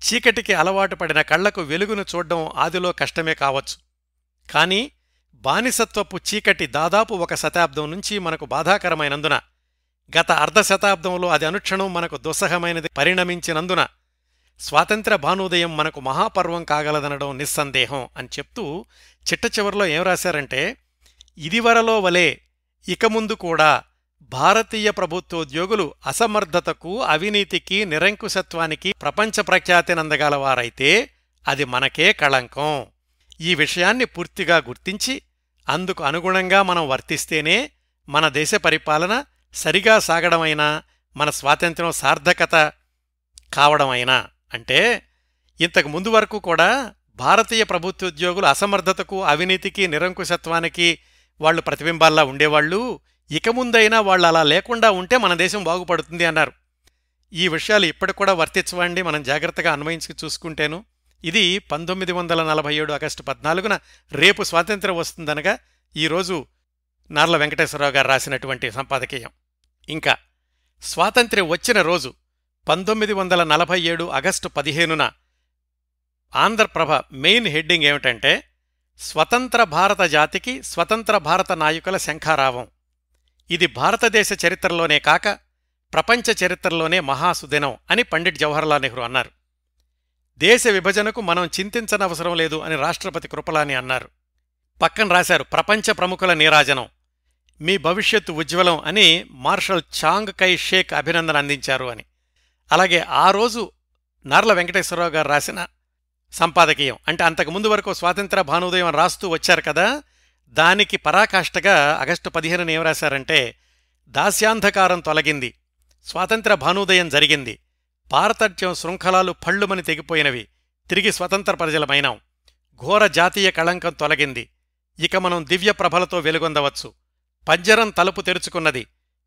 చీకటికి అలవాటు పడిన కళ్లకు వెలుగును చూడ్డం ఆదిలో కష్టమే కావచ్చు. కాని బానిసత్వపు చీకటి దాదాపు 1 శతాబ్దం నుంచి మనకు బాధాకరమైనందున, గత అర్ధశతాబ్దంలో అది అనుక్షణం మనకు దుస్సహమైనది పరిణమించినందున స్వాతంత్ర్య భానోదయం మనకు మహాపర్వం కాగలదనడం నిస్సందేహం అని చెప్తూ చిట్ట చివరిలో ఏం రాశారంటే, ఇదివరలో వలె ఇక ముందు కూడా భారతీయ ప్రభుత్వోద్యోగులు అసమర్థతకు, అవినీతికి, నిరంకుశత్వానికి ప్రపంచ ప్రఖ్యాతినందగలవారైతే అది మనకే కళంకం. ఈ విషయాన్ని పూర్తిగా గుర్తించి అందుకు అనుగుణంగా మనం వర్తిస్తేనే మన దేశ పరిపాలన సరిగా సాగడమైనా, మన స్వాతంత్ర్యం సార్థకత కావడమైనా. అంటే ఇంతకు ముందు వరకు కూడా భారతీయ ప్రభుత్వోద్యోగులు అసమర్థతకు, అవినీతికి, నిరంకుశత్వానికి వాళ్లు ప్రతిబింబాల్లా ఉండేవాళ్లు. ఇక ముందైనా వాళ్ళు అలా లేకుండా ఉంటే మన దేశం బాగుపడుతుంది అన్నారు. ఈ విషయాలు ఇప్పటికి కూడా వర్తించవండి, మనం జాగ్రత్తగా అన్వయించి చూసుకుంటేను. ఇది 1947 ఆగస్టు 14న రేపు స్వాతంత్ర్యం వస్తుందనగా ఈరోజు నార్ల వెంకటేశ్వరరావు గారు రాసినటువంటి సంపాదకీయం. ఇంకా స్వాతంత్ర్యం వచ్చిన రోజు 1947 ఆగస్టు 15న ఆంధ్రప్రభ మెయిన్ హెడ్డింగ్ ఏమిటంటే, స్వతంత్ర భారత జాతికి స్వతంత్ర భారత నాయకుల శంఖారావం. ఇది భారతదేశ చరిత్రలోనే కాక ప్రపంచ చరిత్రలోనే మహాసుదినం అని పండిట్ జవహర్లాల్ నెహ్రూ అన్నారు. దేశ విభజనకు మనం చింతించనవసరం లేదు అని రాష్ట్రపతి కృపలాని అన్నారు. పక్కన రాశారు, ప్రపంచ ప్రముఖుల నీరాజనం, మీ భవిష్యత్తు ఉజ్వలం అని మార్షల్ చాంగ్ కై షేక్ అభినందన అందించారు అని. అలాగే ఆ రోజు నార్ల వెంకటేశ్వరరావు గారు రాసిన సంపాదకీయం, అంటే అంతకుముందు వరకు స్వాతంత్ర్య భానోదయం రాస్తూ వచ్చారు కదా, దానికి పరాకాష్ఠగా ఆగస్టు 15న ఏం రాశారంటే, దాస్యాంధకారం తొలగింది, స్వాతంత్ర్య భానోదయం జరిగింది, పారతర్యం శృంఖలాలు పళ్ళుమని తెగిపోయినవి, తిరిగి స్వతంత్ర ప్రజలమైనాం, ఘోర జాతీయ కళంకం తొలగింది. ఇక మనం దివ్య ప్రభలతో వెలుగొందవచ్చు. పంజరం తలుపు తెరుచుకున్నది.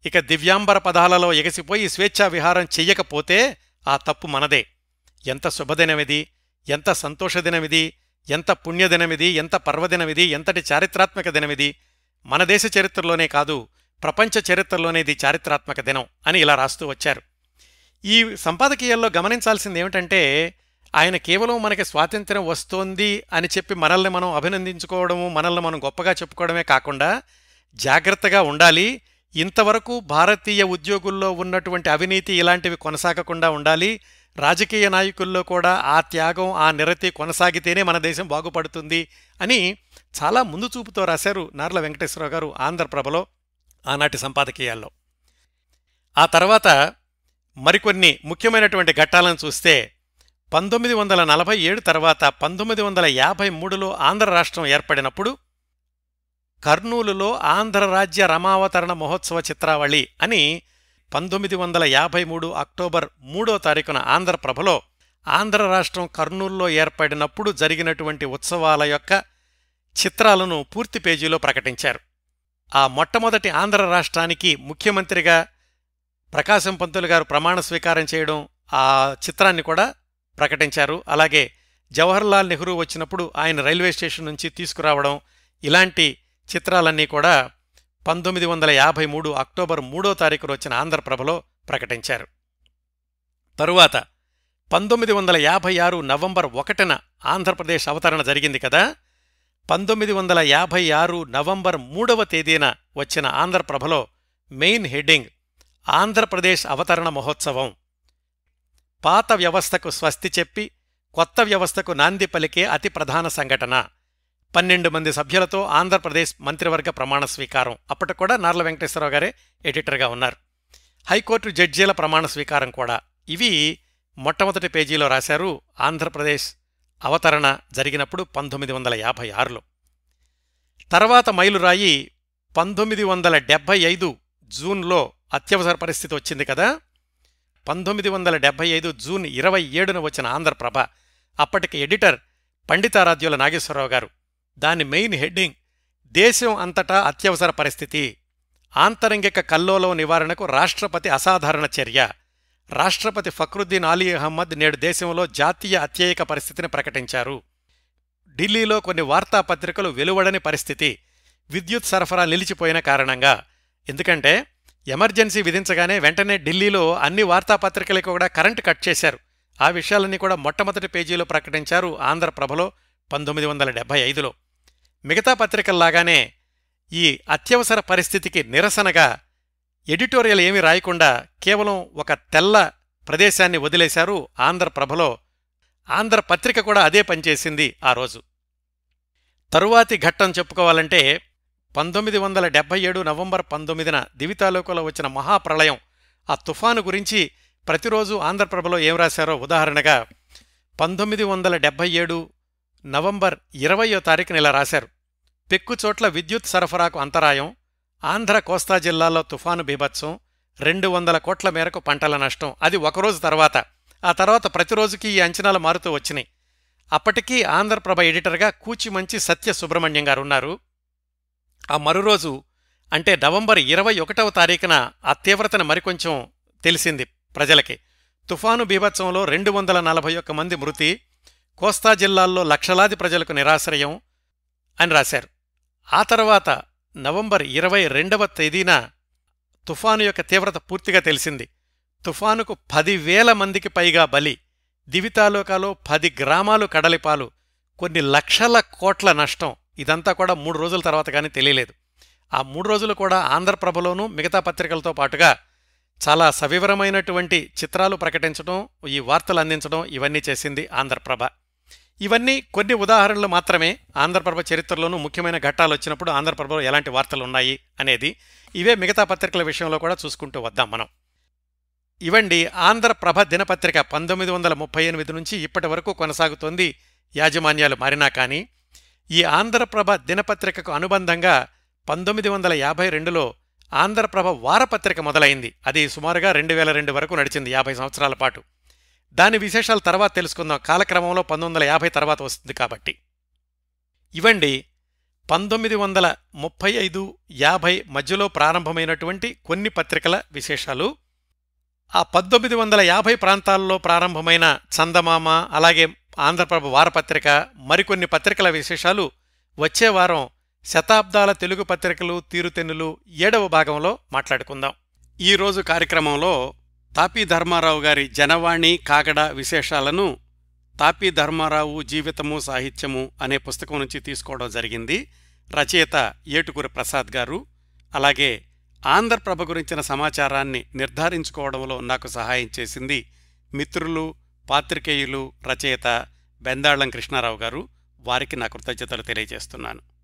ఇక దివ్యాంబర పదాలలో ఎగసిపోయి స్వేచ్ఛా విహారం చెయ్యకపోతే ఆ తప్పు మనదే. ఎంత శుభదినమిది, ఎంత సంతోషదినమిది, ఎంత పుణ్యదినమిది, ఎంత పర్వదినమిది, ఎంతటి చారిత్రాత్మక దినమిది. మన దేశ చరిత్రలోనే కాదు, ప్రపంచ చరిత్రలోనే ఇది చారిత్రాత్మక దినం అని ఇలా రాస్తూ వచ్చారు. ఈ సంపాదకీయాల్లో గమనించాల్సిందేమిటంటే, ఆయన కేవలం మనకి స్వాతంత్ర్యం వస్తోంది అని చెప్పి మనల్ని మనం అభినందించుకోవడము, మనల్ని మనం గొప్పగా చెప్పుకోవడమే కాకుండా, జాగ్రత్తగా ఉండాలి, ఇంతవరకు భారతీయ ఉద్యోగుల్లో ఉన్నటువంటి అవినీతి ఇలాంటివి కొనసాగకుండా ఉండాలి, రాజకీయ నాయకుల్లో కూడా ఆ త్యాగం, ఆ నిరతి కొనసాగితేనే మన దేశం బాగుపడుతుంది అని చాలా ముందు చూపుతో రాశారు నార్ల వెంకటేశ్వరరావు గారు ఆంధ్రప్రభలో ఆనాటి సంపాదకీయాల్లో. ఆ తర్వాత మరికొన్ని ముఖ్యమైనటువంటి ఘట్టాలను చూస్తే, 1947 తర్వాత 1953లో ఆంధ్ర రాష్ట్రం ఏర్పడినప్పుడు కర్నూలులో ఆంధ్రరాజ్య రమావతరణ మహోత్సవ చిత్రావళి అని 1953 అక్టోబర్ 3వ తారీఖున ఆంధ్రప్రభలో ఆంధ్ర రాష్ట్రం కర్నూలులో ఏర్పడినప్పుడు జరిగినటువంటి ఉత్సవాల యొక్క చిత్రాలను పూర్తి పేజీలో ప్రకటించారు. ఆ మొట్టమొదటి ఆంధ్ర రాష్ట్రానికి ముఖ్యమంత్రిగా ప్రకాశం పంతులు గారు ప్రమాణ స్వీకారం చేయడం, ఆ చిత్రాన్ని కూడా ప్రకటించారు. అలాగే జవహర్లాల్ నెహ్రూ వచ్చినప్పుడు ఆయన రైల్వే స్టేషన్ నుంచి తీసుకురావడం, ఇలాంటి చిత్రాలన్నీ కూడా 1953 అక్టోబర్ 3వ తారీఖున వచ్చిన ఆంధ్రప్రభలో ప్రకటించారు. తరువాత 1956 నవంబర్ 1న ఆంధ్రప్రదేశ్ అవతరణ జరిగింది కదా. 1956 నవంబర్ 3వ తేదీన వచ్చిన ఆంధ్రప్రభలో మెయిన్ హెడ్డింగ్ ఆంధ్రప్రదేశ్ అవతరణ మహోత్సవం. పాత వ్యవస్థకు స్వస్తి చెప్పి కొత్త వ్యవస్థకు నాంది పలికే అతి ప్రధాన సంఘటన. 12 మంది సభ్యులతో ఆంధ్రప్రదేశ్ మంత్రివర్గ ప్రమాణ స్వీకారం. అప్పటికి కూడా నార్ల వెంకటేశ్వరరావు గారే ఎడిటర్గా ఉన్నారు. హైకోర్టు జడ్జీల ప్రమాణ స్వీకారం కూడా. ఇవి మొట్టమొదటి పేజీలో రాశారు ఆంధ్రప్రదేశ్ అవతరణ జరిగినప్పుడు 1956లో. తర్వాత మైలురాయి 1975 జూన్లో అత్యవసర పరిస్థితి వచ్చింది కదా. 1975 జూన్ 27న వచ్చిన ఆంధ్రప్రభ. అప్పటికి ఎడిటర్ పండితారాధ్యుల నాగేశ్వరరావు గారు. దాని మెయిన్ హెడ్డింగ్ దేశం అంతటా అత్యవసర పరిస్థితి, ఆంతరంగిక కల్లోలం నివారణకు రాష్ట్రపతి అసాధారణ చర్య. రాష్ట్రపతి ఫక్రుద్దీన్ అలీ అహ్మద్ నేడు దేశంలో జాతీయ అత్యయిక పరిస్థితిని ప్రకటించారు. ఢిల్లీలో కొన్ని వార్తాపత్రికలు వెలువడని పరిస్థితి, విద్యుత్ సరఫరా నిలిచిపోయిన కారణంగా. ఎందుకంటే ఎమర్జెన్సీ విధించగానే వెంటనే ఢిల్లీలో అన్ని వార్తాపత్రికలకు కూడా కరెంటు కట్ చేశారు. ఆ విషయాలన్నీ కూడా మొట్టమొదటి పేజీలో ప్రకటించారు ఆంధ్రప్రభలో 1975లో. మిగతా పత్రికల్లాగానే ఈ అత్యవసర పరిస్థితికి నిరసనగా ఎడిటోరియల్ ఏమీ రాయకుండా కేవలం ఒక తెల్ల ప్రదేశాన్ని వదిలేశారు ఆంధ్రప్రభలో. ఆంధ్రపత్రిక కూడా అదే పనిచేసింది ఆ రోజు. తరువాతి ఘట్టం చెప్పుకోవాలంటే 1977 నవంబర్ 19న దివితాలోకలో వచ్చిన మహాప్రళయం, ఆ తుఫాను గురించి ప్రతిరోజు ఆంధ్రప్రభలో ఏం రాశారో ఉదాహరణగా 1977 నవంబర్ 20వ తారీఖున ఇలా రాశారు. పెక్కుచోట్ల విద్యుత్ సరఫరాకు అంతరాయం, ఆంధ్ర కోస్తా జిల్లాల్లో తుఫాను బీభత్సం, 200 కోట్ల మేరకు పంటల నష్టం. అది ఒకరోజు తర్వాత. ఆ తర్వాత ప్రతిరోజుకి ఈ అంచనాలు మారుతూ వచ్చినాయి. అప్పటికీ ఆంధ్రప్రభ ఎడిటర్గా కూచిమంచి సత్య సుబ్రహ్మణ్యం గారున్నారు. ఆ మరురోజు అంటే నవంబర్ 21వ తారీఖున ఆ తీవ్రతను మరికొంచెం తెలిసింది ప్రజలకి. తుఫాను బీభత్సంలో 241 మంది మృతి, కోస్తా జిల్లాల్లో లక్షలాది ప్రజలకు నిరాశ్రయం అని రాశారు. ఆ తర్వాత నవంబర్ 22వ తేదీన తుఫాను యొక్క తీవ్రత పూర్తిగా తెలిసింది. తుఫానుకు 10,000 మందికి పైగా బలి, దివితాలోకాలో 10 గ్రామాలు కడలిపాలు, కొన్ని లక్షల కోట్ల నష్టం. ఇదంతా కూడా 3 రోజుల తర్వాత కానీ తెలియలేదు. ఆ 3 రోజులు కూడా ఆంధ్రప్రభలోనూ మిగతా పత్రికలతో పాటుగా చాలా సవివరమైనటువంటి చిత్రాలు ప్రకటించడం, ఈ వార్తలు అందించడం, ఇవన్నీ చేసింది ఆంధ్రప్రభ. ఇవన్నీ కొన్ని ఉదాహరణలు మాత్రమే. ఆంధ్రప్రభ చరిత్రలోనూ ముఖ్యమైన ఘట్టాలు వచ్చినప్పుడు ఆంధ్రప్రభలో ఎలాంటి వార్తలు ఉన్నాయి అనేది. ఇవే మిగతా పత్రికల విషయంలో కూడా చూసుకుంటూ వద్దాం మనం. ఇవండి ఆంధ్రప్రభ దినపత్రిక 1938 నుంచి ఇప్పటి వరకు కొనసాగుతోంది. యాజమాన్యాలు మారినా కానీ ఈ ఆంధ్రప్రభ దినపత్రికకు అనుబంధంగా 1952లో ఆంధ్రప్రభ వారపత్రిక మొదలైంది. అది సుమారుగా 2002 వరకు నడిచింది, 50 సంవత్సరాల పాటు. దాని విశేషాలు తర్వాత తెలుసుకుందాం. కాలక్రమంలో 1950 తర్వాత వస్తుంది కాబట్టి. ఇవండి 1935-50 మధ్యలో ప్రారంభమైనటువంటి కొన్ని పత్రికల విశేషాలు. ఆ 1950 ప్రాంతాల్లో ప్రారంభమైన చందమామ, అలాగే ఆంధ్రప్రభ వారపత్రిక, మరికొన్ని పత్రికల విశేషాలు వచ్చే వారం శతాబ్దాల తెలుగు పత్రికలు తీరుతెన్నులు 7వ భాగంలో మాట్లాడుకుందాం. ఈరోజు కార్యక్రమంలో తాపీ ధర్మారావు గారి జనవాణి కాగడ విశేషాలను తాపీ ధర్మారావు జీవితము సాహిత్యము అనే పుస్తకం నుంచి తీసుకోవడం జరిగింది. రచయిత ఏటుకూరి ప్రసాద్ గారు. అలాగే ఆంధ్రప్రభ గురించిన సమాచారాన్ని నిర్ధారించుకోవడంలో నాకు సహాయం చేసింది మిత్రులు, పాత్రికేయులు, రచయిత బెందాళం కృష్ణారావు గారు. వారికి నా కృతజ్ఞతలు తెలియజేస్తున్నాను.